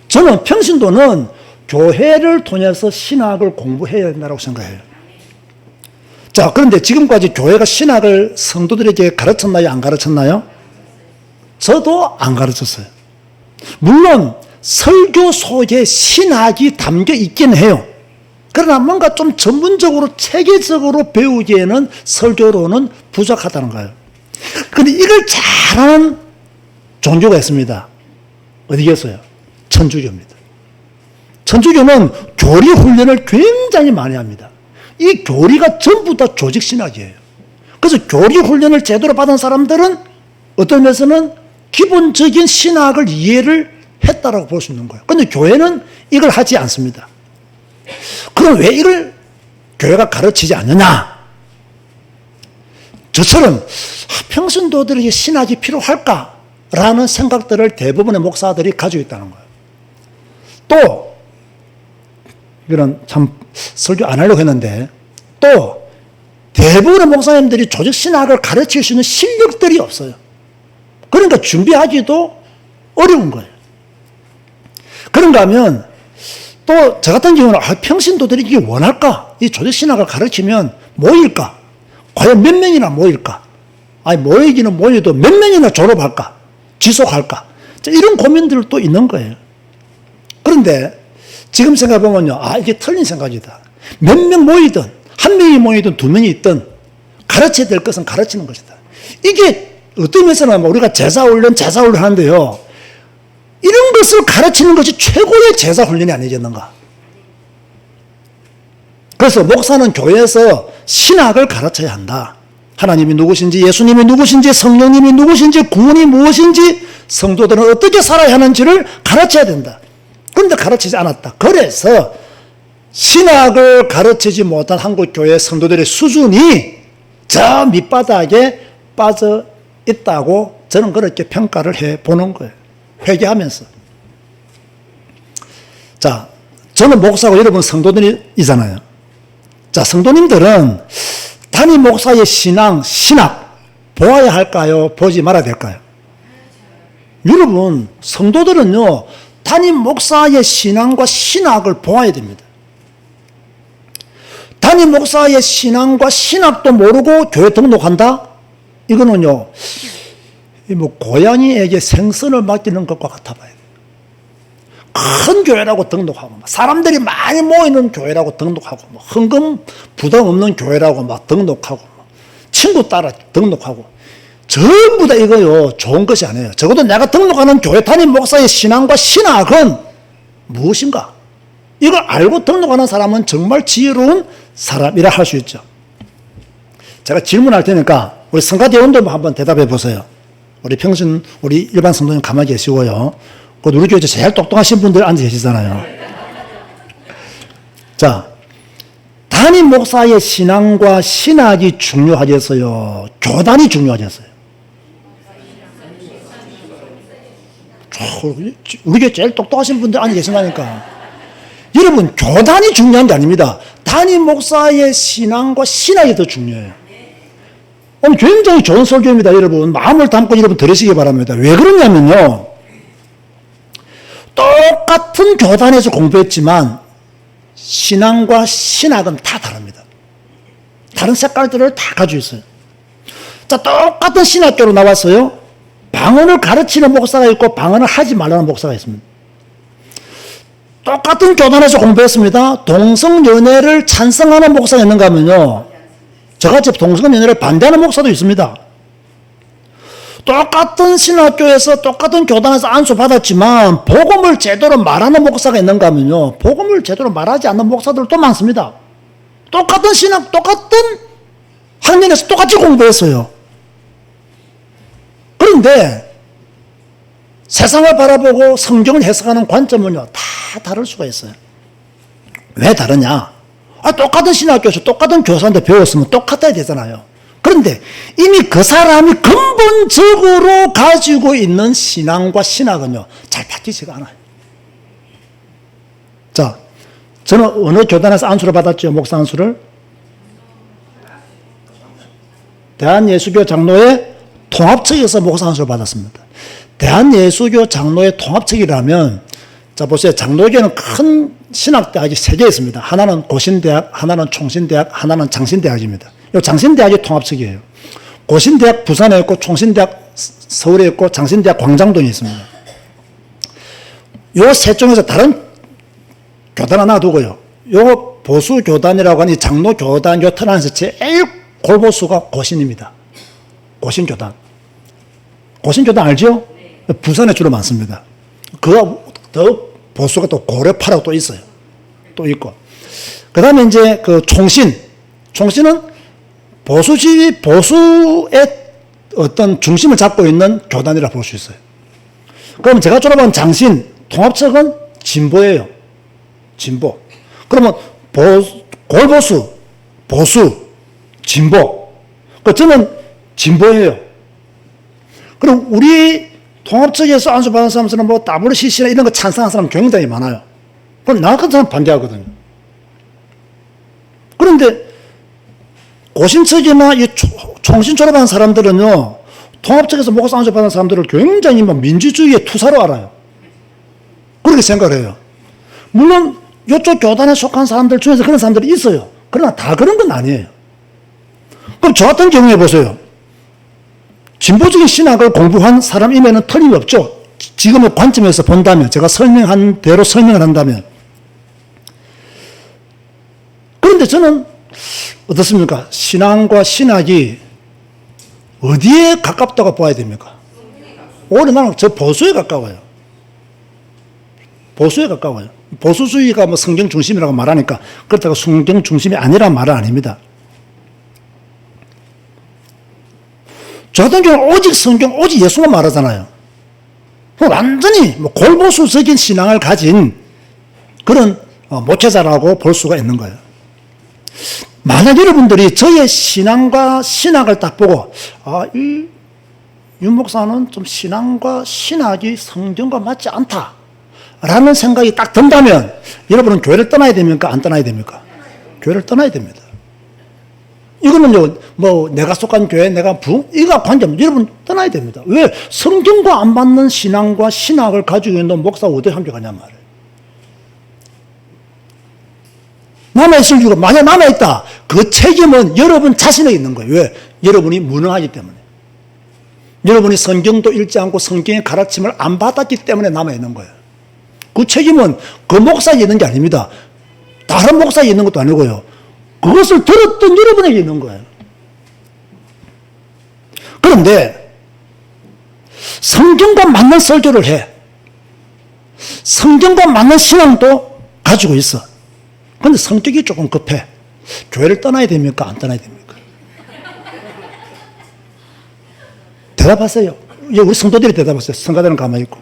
저는 평신도는 교회를 통해서 신학을 공부해야 된다고 생각해요. 자, 그런데 지금까지 교회가 신학을 성도들에게 가르쳤나요? 안 가르쳤나요? 저도 안 가르쳤어요. 물론 설교 속에 신학이 담겨 있긴 해요. 그러나 뭔가 좀 전문적으로 체계적으로 배우기에는 설교로는 부족하다는 거예요. 그런데 이걸 잘하는 종교가 있습니다. 어디겠어요? 천주교입니다. 천주교는 교리 훈련을 굉장히 많이 합니다. 이 교리가 전부 다 조직신학이에요. 그래서 교리 훈련을 제대로 받은 사람들은 어떤 면에서는 기본적인 신학을 이해를 했다라고 볼 수 있는 거예요. 그런데 교회는 이걸 하지 않습니다. 그럼 왜 이걸 교회가 가르치지 않느냐? 저처럼 평신도들에게 신학이 필요할까라는 생각들을 대부분의 목사들이 가지고 있다는 거예요. 또 이거는 참 설교 안 하려고 했는데, 또 대부분의 목사님들이 조직 신학을 가르칠 수 있는 실력들이 없어요. 그러니까 준비하기도 어려운 거예요. 그런가 하면 또 저 같은 경우는 평신도들이 이게 원할까? 이 조직 신학을 가르치면 모일까? 과연 몇 명이나 모일까? 아니 모이기는 모여도 몇 명이나 졸업할까? 지속할까? 이런 고민들도 있는 거예요. 그런데 지금 생각해보면요, 이게 틀린 생각이다. 몇 명 모이든 한 명이 모이든 두 명이 있든 가르쳐야 될 것은 가르치는 것이다. 이게 어떤 면에서는 우리가 제사훈련 하는데요, 이런 것을 가르치는 것이 최고의 제사훈련이 아니겠는가? 그래서 목사는 교회에서 신학을 가르쳐야 한다. 하나님이 누구신지, 예수님이 누구신지, 성령님이 누구신지, 구원이 무엇인지, 성도들은 어떻게 살아야 하는지를 가르쳐야 된다. 그런데 가르치지 않았다. 그래서 신학을 가르치지 못한 한국교회 성도들의 수준이 저 밑바닥에 빠져 있다고 저는 그렇게 평가를 해보는 거예요. 회개하면서. 자, 저는 목사고 여러분 성도들이잖아요. 자, 성도님들은 담임 목사의 신학 보아야 할까요? 보지 말아야 될까요? 여러분, 성도들은요, 담임 목사의 신앙과 신학을 보아야 됩니다. 담임 목사의 신앙과 신학도 모르고 교회 등록한다? 이거는요, 고양이에게 생선을 맡기는 것과 같아 봐야 돼요. 큰 교회라고 등록하고, 사람들이 많이 모이는 교회라고 등록하고, 헌금 부담 없는 교회라고 막 등록하고, 친구 따라 등록하고, 전부 다 이거요, 좋은 것이 아니에요. 적어도 내가 등록하는 교회 담임 목사의 신앙과 신학은 무엇인가? 이걸 알고 등록하는 사람은 정말 지혜로운 사람이라 할 수 있죠. 제가 질문할 테니까 우리 성가대원들 한번 대답해 보세요. 우리 일반 성도님 가만히 계시고요. 우리 교회에서 제일 똑똑하신 분들 앉아 계시잖아요. 자, 담임 목사의 신앙과 신학이 중요하겠어요? 교단이 중요하겠어요? 우리 교회 제일 똑똑하신 분들 앉아 계신다니까. 여러분, 교단이 중요한 게 아닙니다. 담임 목사의 신앙과 신학이 더 중요해요. 오늘 굉장히 좋은 설교입니다, 여러분. 마음을 담고 여러분 들으시기 바랍니다. 왜 그러냐면요, 똑같은 교단에서 공부했지만 신앙과 신학은 다 다릅니다. 다른 색깔들을 다 가지고 있어요. 자, 똑같은 신학교로 나왔어요. 방언을 가르치는 목사가 있고 방언을 하지 말라는 목사가 있습니다. 똑같은 교단에서 공부했습니다. 동성연애를 찬성하는 목사가 있는가 하면요, 저같이 동성연애를 반대하는 목사도 있습니다. 똑같은 신학교에서 똑같은 교단에서 안수받았지만 복음을 제대로 말하는 목사가 있는가 하면요, 복음을 제대로 말하지 않는 목사들도 많습니다. 똑같은 신학, 똑같은 학년에서 똑같이 공부했어요. 그런데 세상을 바라보고 성경을 해석하는 관점은요, 다 다를 수가 있어요. 왜 다르냐? 똑같은 신학교에서 똑같은 교사한테 배웠으면 똑같아야 되잖아요. 그런데 이미 그 사람이 근본적으로 가지고 있는 신앙과 신학은요, 잘 바뀌지가 않아요. 자, 저는 어느 교단에서 안수를 받았죠? 목사 안수를? 대한예수교 장로의 통합측에서 목사 안수를 받았습니다. 대한예수교 장로의 통합측이라면, 자, 보세요. 장로교는 큰 신학대학이 3개 있습니다. 하나는 고신대학, 하나는 총신대학, 하나는 장신대학입니다. 이 장신대학이 통합측이에요. 고신대학 부산에 있고, 총신대학 서울에 있고, 장신대학 광장동에 있습니다. 요 세 쪽에서 다른 교단 하나 두고요. 요 보수교단이라고 하는 장로교단 요 틀 안에서 제일 골보수가 고신입니다. 고신교단. 고신교단 알죠? 부산에 주로 많습니다. 그거 더 보수가 또 고려파라고 또 있어요. 또 있고. 그 다음에 이제 그 총신은 보수의 어떤 중심을 잡고 있는 교단이라 볼 수 있어요. 그럼 제가 졸업한 장신, 통합측은 진보예요. 진보. 그러면 골보수, 보수, 진보. 저는 진보예요. 그럼 우리 통합측에서 안수받은 사람들은 뭐 WCC나 이런 거 찬성하는 사람 굉장히 많아요. 그럼 나 같은 사람 반대하거든요. 그런데 고신측이나 이 총신 졸업한 사람들은요, 통합측에서 목사 안수받은 사람들을 굉장히 뭐 민주주의의 투사로 알아요. 그렇게 생각을 해요. 물론 이쪽 교단에 속한 사람들 중에서 그런 사람들이 있어요. 그러나 다 그런 건 아니에요. 그럼 저 같은 경우에 보세요. 진보적인 신학을 공부한 사람임에는 틀림없죠. 지금의 관점에서 본다면, 제가 설명한 대로 설명을 한다면. 그런데 저는 어떻습니까? 신앙과 신학이 어디에 가깝다고 봐야 됩니까? 오히려 나는 저 보수에 가까워요. 보수에 가까워요. 보수주의가 뭐 성경 중심이라고 말하니까 그렇다고 성경 중심이 아니란 말은 아닙니다. 저 같은 경우는 오직 성경, 오직 예수만 말하잖아요. 완전히 뭐 골보수적인 신앙을 가진 그런 목회자라고 볼 수가 있는 거예요. 만약 여러분들이 저의 신앙과 신학을 딱 보고, 이 윤 목사는 좀 신앙과 신학이 성경과 맞지 않다 라는 생각이 딱 든다면, 여러분은 교회를 떠나야 됩니까? 안 떠나야 됩니까? 교회를 떠나야 됩니다. 이거는요, 뭐, 내가 속한 교회, 이거 관점, 여러분 떠나야 됩니다. 왜? 성경과 안 맞는 신앙과 신학을 가지고 있는 목사가 어디에 합격하냔 말이에요. 남아있을 이유가, 만약 남아있다, 그 책임은 여러분 자신에 있는 거예요. 왜? 여러분이 무능하기 때문에. 여러분이 성경도 읽지 않고 성경의 가르침을 안 받았기 때문에 남아있는 거예요. 그 책임은 그 목사에 있는 게 아닙니다. 다른 목사에 있는 것도 아니고요. 그것을 들었던 여러분에게 있는 거예요. 그런데 성경과 맞는 설교를 해. 성경과 맞는 신앙도 가지고 있어. 그런데 성격이 조금 급해. 교회를 떠나야 됩니까? 안 떠나야 됩니까? 대답하세요. 우리 성도들이 대답하세요. 성가대는 가만히 있고.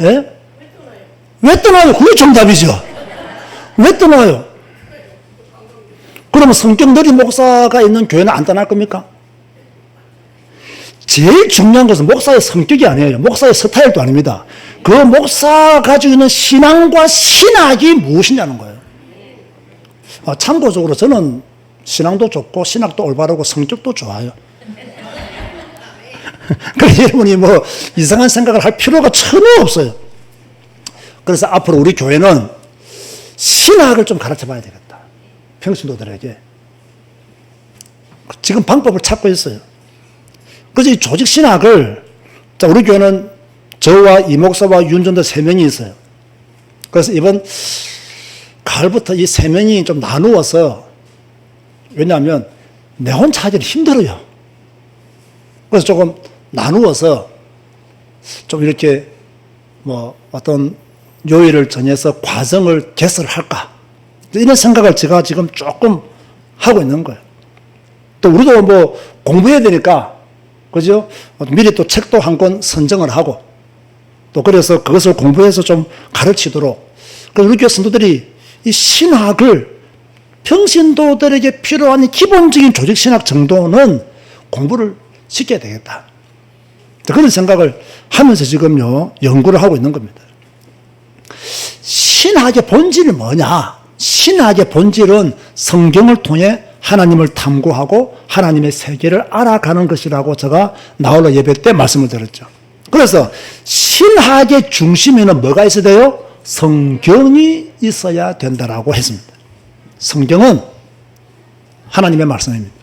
예? 왜 떠나요? 그게 정답이죠. 왜 떠나요? 그러면 성격 느린 목사가 있는 교회는 안 떠날 겁니까? 제일 중요한 것은 목사의 성격이 아니에요. 목사의 스타일도 아닙니다. 그 목사가 가지고 있는 신앙과 신학이 무엇이냐는 거예요. 참고적으로 저는 신앙도 좋고 신학도 올바르고 성격도 좋아요. 그래서 여러분이 뭐 이상한 생각을 할 필요가 전혀 없어요. 그래서 앞으로 우리 교회는 신학을 좀 가르쳐 봐야 되겠다. 평신도들에게. 지금 방법을 찾고 있어요. 그래서 이 조직 신학을, 자, 우리 교회는 저와 이 목사와 윤전도 3명이 있어요. 그래서 이번 가을부터 이 3명이 좀 나누어서, 왜냐하면 내 혼자 하기는 힘들어요. 그래서 조금 나누어서 좀 이렇게 뭐 어떤 요일을 정해서 과정을 개설할까, 이런 생각을 제가 지금 조금 하고 있는 거예요. 또 우리도 뭐 공부해야 되니까, 그죠? 미리 또 책도 한 권 선정을 하고, 또 그래서 그것을 공부해서 좀 가르치도록. 그래서 우리 교회 성도들이 이 신학을, 평신도들에게 필요한 기본적인 조직 신학 정도는 공부를 시켜야 되겠다. 그런 생각을 하면서 지금요, 연구를 하고 있는 겁니다. 신학의 본질이 뭐냐? 신학의 본질은 성경을 통해 하나님을 탐구하고 하나님의 세계를 알아가는 것이라고 제가 나홀로 예배 때 말씀을 드렸죠. 그래서 신학의 중심에는 뭐가 있어야 돼요? 성경이 있어야 된다라고 했습니다. 성경은 하나님의 말씀입니다.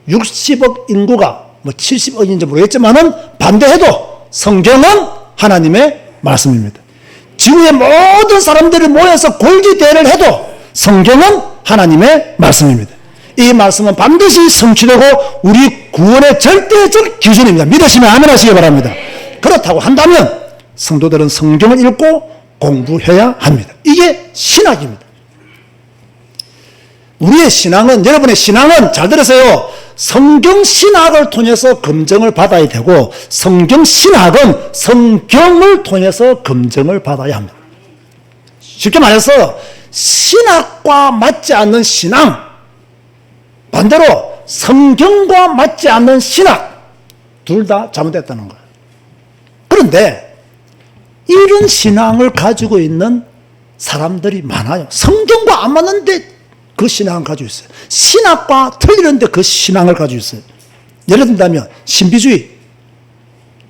60억 인구가 뭐 70억인지 모르겠지만은 반대해도 성경은 하나님의 말씀입니다. 지구의 모든 사람들이 모여서 골기대회를 해도 성경은 하나님의 말씀입니다. 이 말씀은 반드시 성취되고 우리 구원의 절대적 기준입니다. 믿으시면 아멘 하시기 바랍니다. 그렇다고 한다면 성도들은 성경을 읽고 공부해야 합니다. 이게 신학입니다. 우리의 신앙은, 여러분의 신앙은 잘 들으세요. 성경 신학을 통해서 검증을 받아야 되고, 성경 신학은 성경을 통해서 검증을 받아야 합니다. 쉽게 말해서 신학과 맞지 않는 신앙, 반대로 성경과 맞지 않는 신학, 둘 다 잘못됐다는 거예요. 그런데 이런 신앙을 가지고 있는 사람들이 많아요. 성경과 안 맞는데 그 신앙을 가지고 있어요. 신학과 틀리는데 그 신앙을 가지고 있어요. 예를 든다면 신비주의,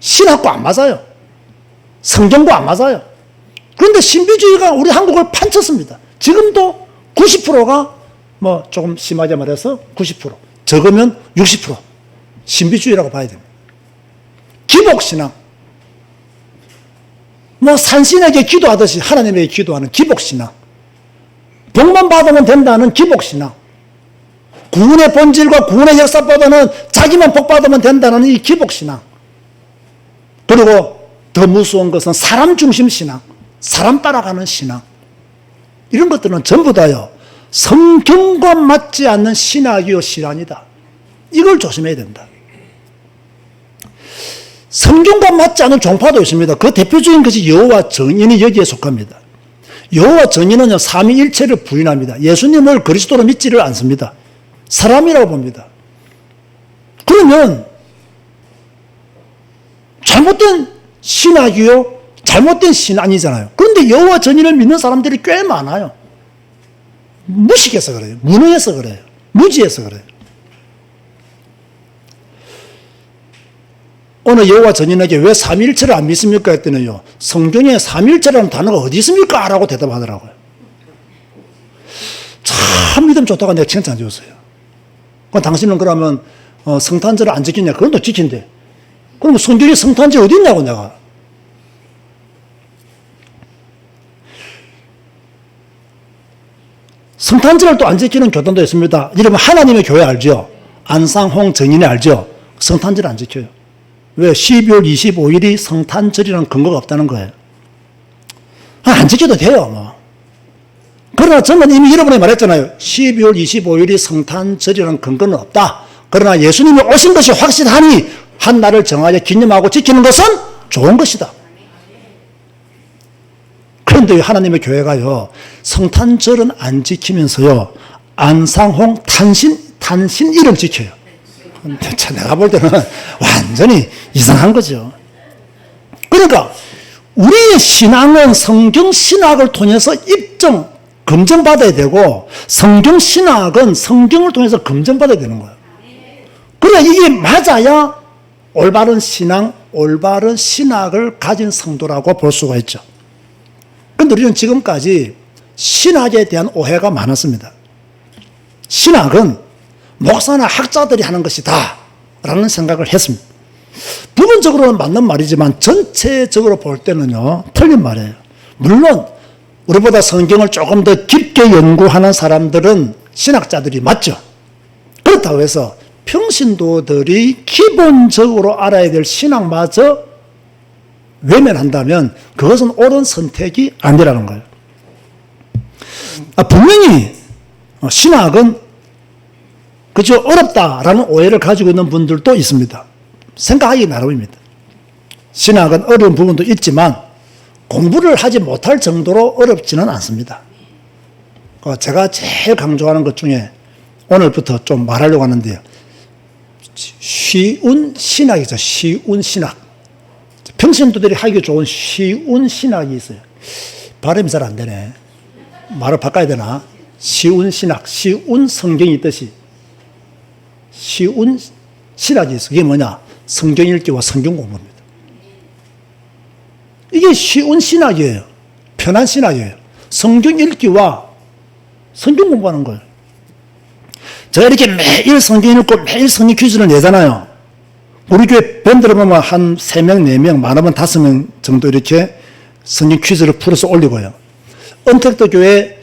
신학과 안 맞아요. 성경과 안 맞아요. 그런데 신비주의가 우리 한국을 판쳤습니다. 지금도 90%가 뭐 조금 심하게 말해서 90%, 적으면 60% 신비주의라고 봐야 됩니다. 기복신앙, 뭐 산신에게 기도하듯이 하나님에게 기도하는 기복신앙, 복만 받으면 된다는 기복신앙, 구원의 본질과 구원의 역사보다는 자기만 복 받으면 된다는 이 기복신앙, 그리고 더 무서운 것은 사람 중심 신앙, 사람 따라가는 신앙, 이런 것들은 전부 다요 성경과 맞지 않는 신학이요 신앙이다. 이걸 조심해야 된다. 성경과 맞지 않는 종파도 있습니다. 그 대표적인 것이 여호와 증인이 여기에 속합니다. 여호와 증인은요 삼위일체를 부인합니다. 예수님을 그리스도로 믿지를 않습니다. 사람이라고 봅니다. 그러면 잘못된 신학이요 잘못된 신앙이잖아요. 그런데 여호와 증인을 믿는 사람들이 꽤 많아요. 무식해서 그래요. 무능해서 그래요. 무지해서 그래요. 오늘 여호와 증인에게 왜 삼위일체를 안 믿습니까? 했더니요 성경에 삼위일체라는 단어가 어디 있습니까? 라고 대답하더라고요. 참 믿음 좋다고 내가 칭찬 줬어요. 그럼 당신은 그러면 성탄절을 안 지키냐? 그건 또 지킨대. 그럼 성경에 성탄절 어디 있냐고 내가. 성탄절을 또 안 지키는 교단도 있습니다. 이러면 하나님의 교회 알죠? 안상홍 증인이 알죠? 성탄절 안 지켜요. 왜? 12월 25일이 성탄절이라는 근거가 없다는 거예요. 안 지켜도 돼요, 뭐. 그러나 저는 이미 여러분이 말했잖아요. 12월 25일이 성탄절이라는 근거는 없다. 그러나 예수님이 오신 것이 확실하니 한 날을 정하여 기념하고 지키는 것은 좋은 것이다. 그런데 하나님의 교회가요, 성탄절은 안 지키면서요, 안상홍 탄신일을 지켜요. 내가 볼 때는 완전히 이상한 거죠. 그러니까 우리의 신앙은 성경 신학을 통해서 검증받아야 되고, 성경 신학은 성경을 통해서 검증받아야 되는 거예요. 그러니까 이게 맞아야 올바른 신앙, 올바른 신학을 가진 성도라고 볼 수가 있죠. 그런데 우리는 지금까지 신학에 대한 오해가 많았습니다. 신학은 목사나 학자들이 하는 것이다 라는 생각을 했습니다. 부분적으로는 맞는 말이지만 전체적으로 볼 때는요, 틀린 말이에요. 물론 우리보다 성경을 조금 더 깊게 연구하는 사람들은 신학자들이 맞죠. 그렇다고 해서 평신도들이 기본적으로 알아야 될 신학마저 외면한다면 그것은 옳은 선택이 아니라는 거예요. 분명히 신학은 그저 어렵다라는 오해를 가지고 있는 분들도 있습니다. 생각하기 나름입니다. 신학은 어려운 부분도 있지만 공부를 하지 못할 정도로 어렵지는 않습니다. 제가 제일 강조하는 것 중에 오늘부터 좀 말하려고 하는데요. 쉬운 신학이죠. 쉬운 신학. 평신도들이 하기 좋은 쉬운 신학이 있어요. 발음이 잘 안 되네. 말을 바꿔야 되나? 쉬운 신학, 쉬운 성경이 있듯이 쉬운 신학이 있어요. 그게 뭐냐? 성경 읽기와 성경 공부입니다. 이게 쉬운 신학이에요. 편한 신학이에요. 성경 읽기와 성경 공부하는 거예요. 제가 이렇게 매일 성경 읽고 매일 성경 퀴즈를 내잖아요. 우리 교회 밴드를 보면 한 3명, 4명, 많으면 5명 정도 이렇게 성경 퀴즈를 풀어서 올리고요. 언택트 교회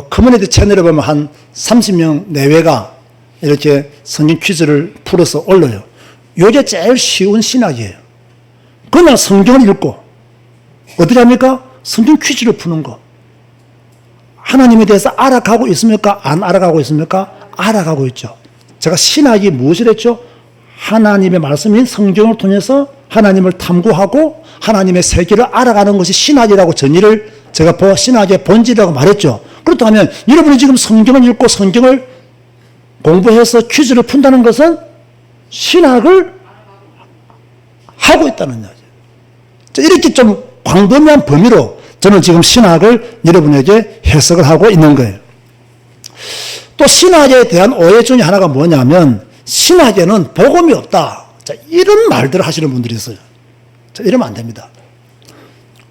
커뮤니티 채널에 보면 한 30명 내외가 이렇게 성경 퀴즈를 풀어서 올려요. 이게 제일 쉬운 신학이에요. 그냥 성경을 읽고 어떻게 합니까? 성경 퀴즈를 푸는 거. 하나님에 대해서 알아가고 있습니까? 안 알아가고 있습니까? 알아가고 있죠. 제가 신학이 무엇을 했죠? 하나님의 말씀인 성경을 통해서 하나님을 탐구하고 하나님의 세계를 알아가는 것이 신학이라고 전의를 제가 신학의 본질이라고 말했죠. 그렇다면 여러분이 지금 성경을 읽고 성경을 공부해서 퀴즈를 푼다는 것은 신학을 하고 있다는 거죠. 이렇게 좀 광범위한 범위로 저는 지금 신학을 여러분에게 해석을 하고 있는 거예요. 또 신학에 대한 오해 중에 하나가 뭐냐면 신학에는 복음이 없다. 자, 이런 말들을 하시는 분들이 있어요. 자, 이러면 안 됩니다.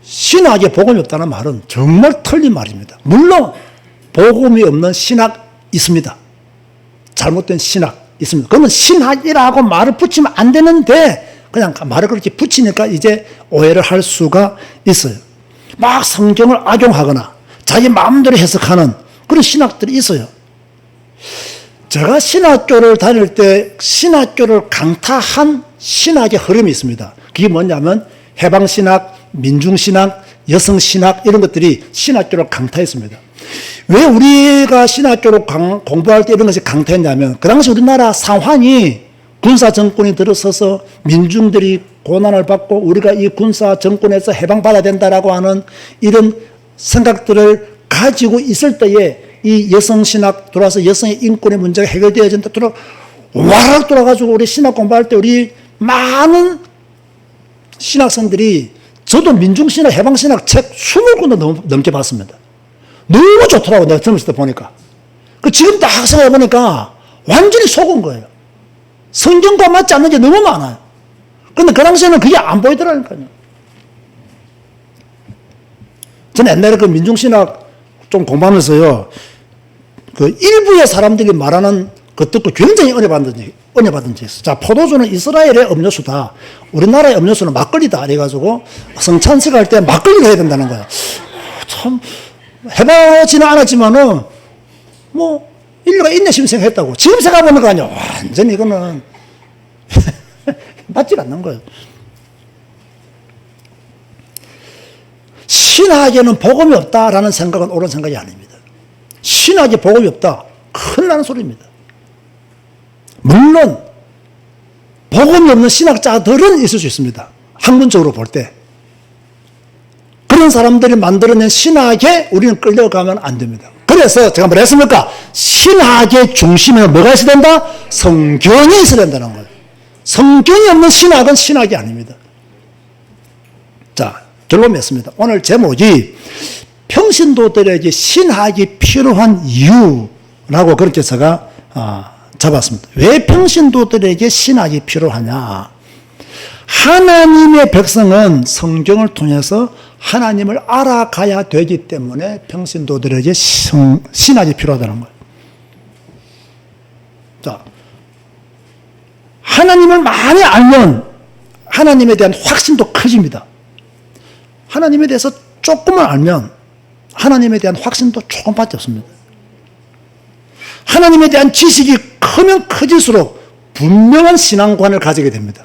신학에 복음이 없다는 말은 정말 틀린 말입니다. 물론 복음이 없는 신학 있습니다. 잘못된 신학 있습니다. 그러면 신학이라고 말을 붙이면 안 되는데 그냥 말을 그렇게 붙이니까 이제 오해를 할 수가 있어요. 막 성경을 악용하거나 자기 마음대로 해석하는 그런 신학들이 있어요. 제가 신학교를 다닐 때 신학교를 강타한 신학의 흐름이 있습니다. 그게 뭐냐면 해방신학, 민중신학, 여성신학 이런 것들이 신학교를 강타했습니다. 왜 우리가 신학교를 공부할 때 이런 것이 강타했냐면 그 당시 우리나라 상황이 군사 정권이 들어서서 민중들이 고난을 받고 우리가 이 군사 정권에서 해방받아야 된다라고 하는 이런 생각들을 가지고 있을 때에 이 여성신학 들어와서 여성의 인권의 문제가 해결되어야 된다. 와락 돌아가지고 우리 신학 공부할 때 우리 많은 신학생들이 저도 민중신학, 해방신학 책 20권도 넘게 봤습니다. 너무 좋더라고 내가 젊었을 때 보니까. 지금 딱 학생을 보니까 완전히 속은 거예요. 성경과 맞지 않는 게 너무 많아요. 근데 그 당시에는 그게 안 보이더라니까요. 저는 옛날에 그 민중신학 좀 공부하면서요, 그 일부의 사람들이 말하는 그 듣고 굉장히 은혜 받은 적이 있어요. 자, 포도주는 이스라엘의 음료수다. 우리나라의 음료수는 막걸리다. 이래가지고 성찬식 할 때 막걸리를 해야 된다는 거예요. 참, 해보지는 않았지만은, 뭐, 인류가 인내심 생각했다고. 지금 생각해보니까 아니요. 완전히 이거는 맞지 않는 거예요. 신학에는 복음이 없다라는 생각은 옳은 생각이 아닙니다. 신학에 복음이 없다. 큰일 나는 소리입니다. 물론 복음이 없는 신학자들은 있을 수 있습니다. 학문적으로 볼 때. 그런 사람들이 만들어낸 신학에 우리는 끌려가면 안 됩니다. 그래서 제가 뭐라 했습니까? 신학의 중심에 뭐가 있어야 된다? 성경이 있어야 된다는 거예요. 성경이 없는 신학은 신학이 아닙니다. 자, 결론 맺습니다. 오늘 제목이 평신도들에게 신학이 필요한 이유라고 그렇게 제가 잡았습니다. 왜 평신도들에게 신학이 필요하냐? 하나님의 백성은 성경을 통해서 하나님을 알아가야 되기 때문에 평신도들에게 신학이 필요하다는 거예요. 자, 하나님을 많이 알면 하나님에 대한 확신도 커집니다. 하나님에 대해서 조금만 알면 하나님에 대한 확신도 조금밖에 없습니다. 하나님에 대한 지식이 크면 커질수록 분명한 신앙관을 가지게 됩니다.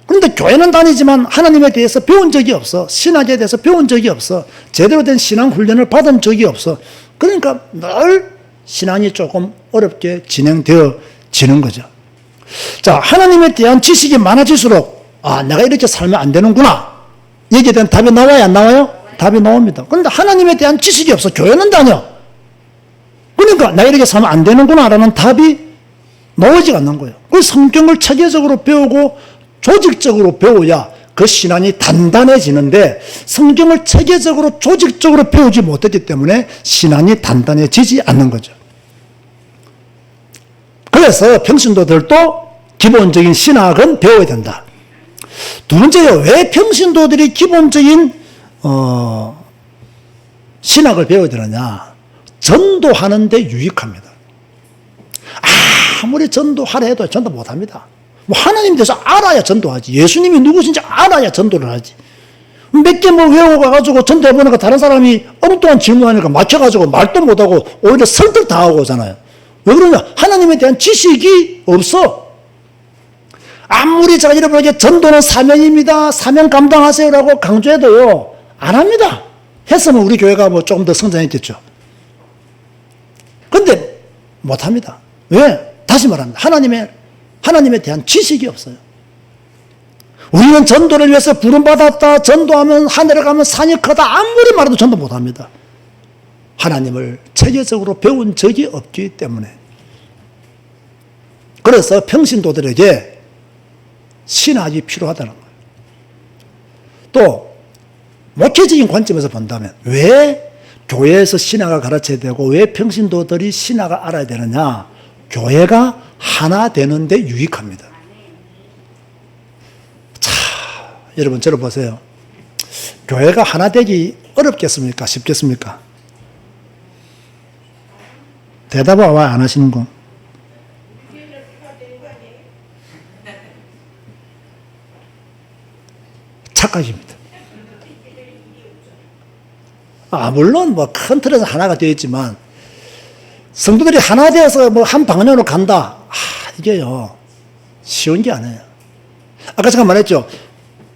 그런데 교회는 다니지만 하나님에 대해서 배운 적이 없어. 신학에 대해서 배운 적이 없어. 제대로 된 신앙 훈련을 받은 적이 없어. 그러니까 늘 신앙이 조금 어렵게 진행되어지는 거죠. 자, 하나님에 대한 지식이 많아질수록 내가 이렇게 살면 안 되는구나. 여기에 대한 답이 나와요, 안 나와요? 답이 나옵니다. 그런데 하나님에 대한 지식이 없어. 교회는 다녀. 그러니까 내가 이렇게 살면 안 되는구나 라는 답이 나오지 않는 거예요. 그 성경을 체계적으로 배우고 조직적으로 배워야 그 신앙이 단단해지는데 성경을 체계적으로 조직적으로 배우지 못했기 때문에 신앙이 단단해지지 않는 거죠. 그래서 평신도들도 기본적인 신학은 배워야 된다. 두 번째요. 왜 평신도들이 기본적인 신학을 배워야 되느냐. 전도하는데 유익합니다. 아무리 전도하려 해도 전도 못합니다. 뭐 하나님에 대해서 알아야 전도하지. 예수님이 누구신지 알아야 전도를 하지. 몇 개 뭐 외우고 가가지고 전도해보니까 다른 사람이 어느 동안 질문하니까 맞춰가지고 말도 못하고 오히려 설득 당하고 오잖아요. 왜 그러냐? 하나님에 대한 지식이 없어. 아무리 제가 여러분에게 전도는 사명입니다. 사명 감당하세요라고 강조해도요. 안 합니다. 했으면 우리 교회가 뭐 조금 더 성장했겠죠. 근데 못합니다. 왜? 다시 말합니다. 하나님에 대한 지식이 없어요. 우리는 전도를 위해서 부름받았다. 전도하면 하늘에 가면 산이 크다. 아무리 말해도 전도 못합니다. 하나님을 체계적으로 배운 적이 없기 때문에. 그래서 평신도들에게 신학이 필요하다는 거예요. 또 목회적인 관점에서 본다면 왜 교회에서 신학을 가르쳐야 되고 왜 평신도들이 신학을 알아야 되느냐. 교회가 하나 되는데 유익합니다. 자, 여러분 저를 보세요. 교회가 하나 되기 어렵겠습니까? 쉽겠습니까? 대답을 왜 안 하시는 거? 착각입니다. 물론 뭐 큰 틀에서 하나가 되어 있지만 성도들이 하나 되어서 뭐 한 방향으로 간다. 이게요 쉬운 게 아니에요. 아까 제가 말했죠.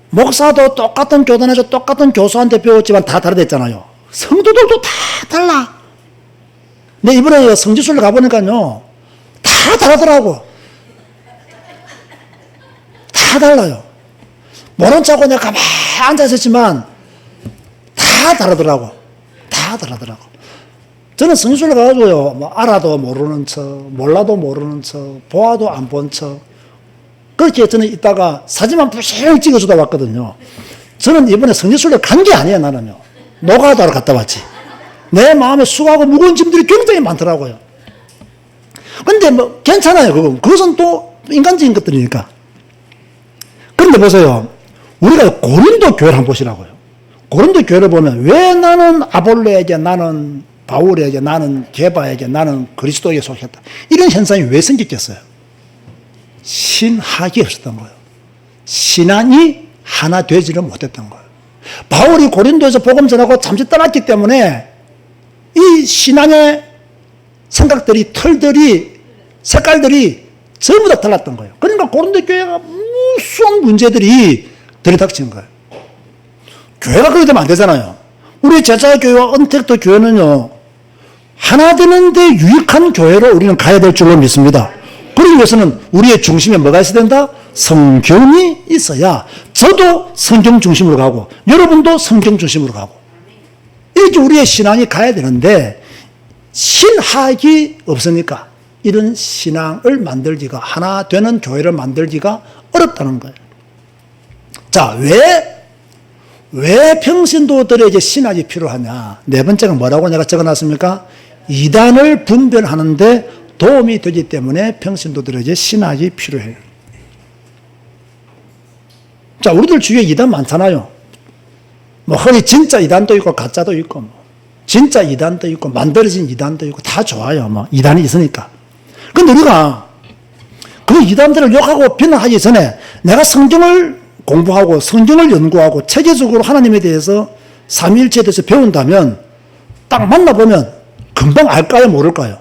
목사도 똑같은 교단에서 똑같은 교수한테 배웠지만 다 다르댔잖아요. 성도들도 다 달라. 근데 이번에 성지순례 가보니까요 다 다르더라고. 다 달라요. 모른 척하고 내가 가만히 앉아있었지만 다 다르더라고. 다 다르더라고. 저는 성지순례 가가지고요 뭐 알아도 모르는 척, 몰라도 모르는 척, 보아도 안 본 척, 그렇게 저는 있다가 사진만 부실 찍어주다 왔거든요. 저는 이번에 성지순례 간 게 아니에요. 나는요 노가다로 갔다 왔지. 내 마음에 수고하고 무거운 짐들이 굉장히 많더라고요. 근데 뭐 괜찮아요. 그것은 또 인간적인 것들이니까. 그런데 보세요. 우리가 고린도 교회를 한번 보시라고요. 고린도 교회를 보면 왜 나는 아볼로에게, 나는 바울에게, 나는 게바에게, 나는 그리스도에게 속했다. 이런 현상이 왜 생겼겠어요? 신학이 없었던 거예요. 신앙이 하나 되지를 못했던 거예요. 바울이 고린도에서 복음 전하고 잠시 떠났기 때문에 이 신앙의 생각들이, 털들이, 색깔들이 전부 다 달랐던 거예요. 그러니까 고린도 교회가 무수한 문제들이 들이닥친 거예요. 교회가 그렇게 되면 안 되잖아요. 우리 제자교회와 언택트 교회는요 하나 되는데 유익한 교회로 우리는 가야 될 줄로 믿습니다. 그러기 위해서는 우리의 중심에 뭐가 있어야 된다? 성경이 있어야 저도 성경 중심으로 가고 여러분도 성경 중심으로 가고 이렇게 우리의 신앙이 가야 되는데 신학이 없으니까 이런 신앙을 만들기가, 하나 되는 교회를 만들기가 어렵다는 거예요. 자, 왜 평신도들에게 신학이 필요하냐? 네 번째는 뭐라고 내가 적어놨습니까? 이단을 분별하는데 도움이 되기 때문에 평신도들에게 신학이 필요해요. 자, 우리들 주위에 이단 많잖아요. 뭐, 허리 진짜 이단도 있고, 가짜도 있고, 뭐. 진짜 이단도 있고, 만들어진 이단도 있고, 다 좋아요. 뭐, 이단이 있으니까. 근데 우리가 그 이단들을 욕하고 비난하기 전에 내가 성경을 공부하고 성경을 연구하고 체계적으로 하나님에 대해서 삼위일체에 대해서 배운다면 딱 만나보면 금방 알까요? 모를까요?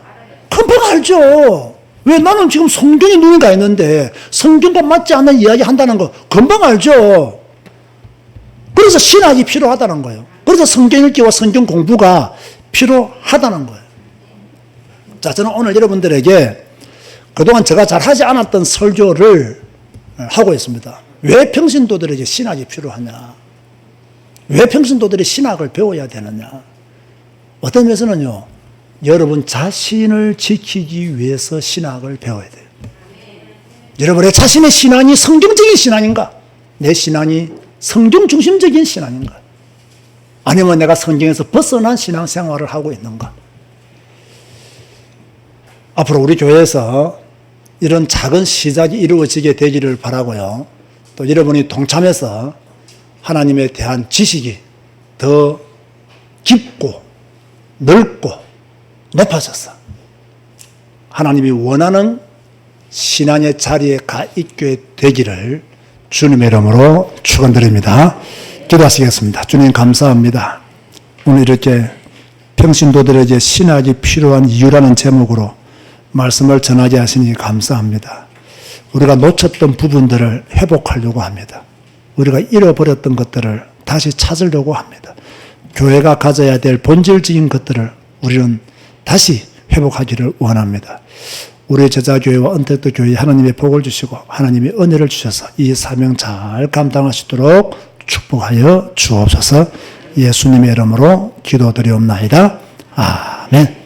금방 알죠. 왜? 나는 지금 성경에 눈이 가 있는데 성경과 맞지 않는 이야기 한다는 거 금방 알죠. 그래서 신학이 필요하다는 거예요. 그래서 성경 읽기와 성경 공부가 필요하다는 거예요. 자, 저는 오늘 여러분들에게 그동안 제가 잘 하지 않았던 설교를 하고 있습니다. 왜 평신도들에게 신학이 필요하냐? 왜 평신도들이 신학을 배워야 되느냐? 어떤 면에서는요, 여러분 자신을 지키기 위해서 신학을 배워야 돼요. 여러분의 자신의 신앙이 성경적인 신앙인가? 내 신앙이 성경 중심적인 신앙인가? 아니면 내가 성경에서 벗어난 신앙생활을 하고 있는가? 앞으로 우리 교회에서 이런 작은 시작이 이루어지게 되기를 바라고요. 또 여러분이 동참해서 하나님에 대한 지식이 더 깊고 넓고 높아져서 하나님이 원하는 신앙의 자리에 가 있게 되기를 주님의 이름으로 축원드립니다. 기도하시겠습니다. 주님 감사합니다. 오늘 이렇게 평신도들에게 신학이 필요한 이유라는 제목으로 말씀을 전하게 하시니 감사합니다. 우리가 놓쳤던 부분들을 회복하려고 합니다. 우리가 잃어버렸던 것들을 다시 찾으려고 합니다. 교회가 가져야 될 본질적인 것들을 우리는 다시 회복하기를 원합니다. 우리 제자교회와 언택트 교회에 하나님의 복을 주시고 하나님의 은혜를 주셔서 이 사명 잘 감당하시도록 축복하여 주옵소서. 예수님의 이름으로 기도드리옵나이다. 아멘.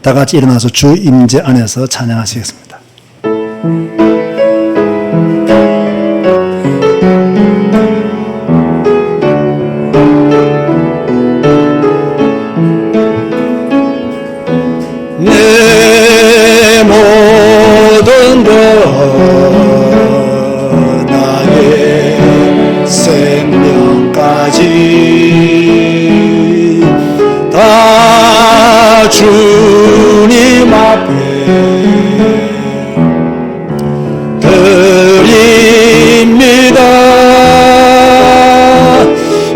다 같이 일어나서 주 임재 안에서 찬양하시겠습니다. 내 모든 것 나의 생명까지 다 주님 앞에 드립니다.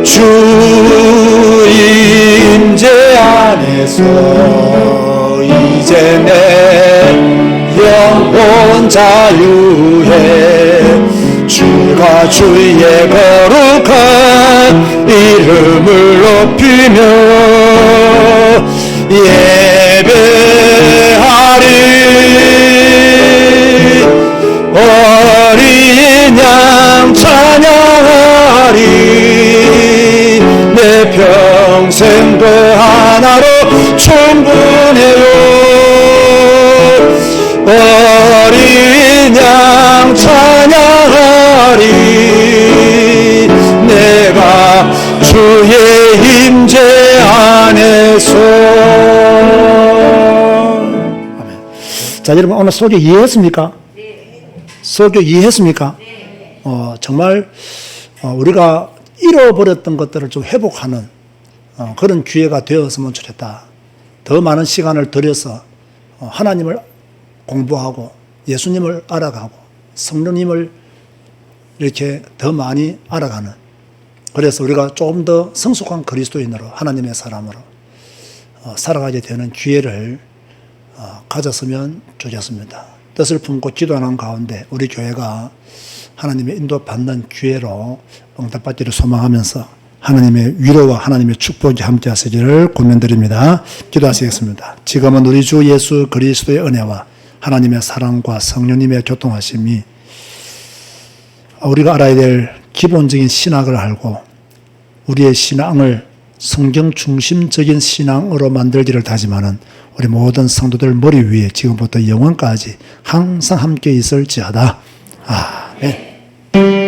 주 임재 안에서 이제 내 영혼 자유해 주가 주의 거룩한 이름을 높이며 예배하리. 어린 양 찬양하리. 내 평생 그 하나로 충분해요. 어린 양 찬양하리. 내가 주의 임재 안에서. 아멘. 자, 여러분 오늘 설교 이해했습니까? 네. 설교 이해했습니까? 네. 정말 우리가 잃어버렸던 것들을 좀 회복하는 그런 기회가 되었으면 좋겠다. 더 많은 시간을 들여서 하나님을 공부하고 예수님을 알아가고 성령님을 이렇게 더 많이 알아가는, 그래서 우리가 조금 더 성숙한 그리스도인으로 하나님의 사람으로 살아가게 되는 기회를 가졌으면 좋겠습니다. 뜻을 품고 기도하는 가운데 우리 교회가 하나님의 인도받는 기회로 응답받기를 소망하면서 하나님의 위로와 하나님의 축복이 함께 하시기를 고면드립니다. 기도하시겠습니다. 지금은 우리 주 예수 그리스도의 은혜와 하나님의 사랑과 성령님의 교통하심이 우리가 알아야 될 기본적인 신학을 알고 우리의 신앙을 성경 중심적인 신앙으로 만들기를 다짐하는 우리 모든 성도들 머리 위에 지금부터 영원까지 항상 함께 있을지어다. 아멘.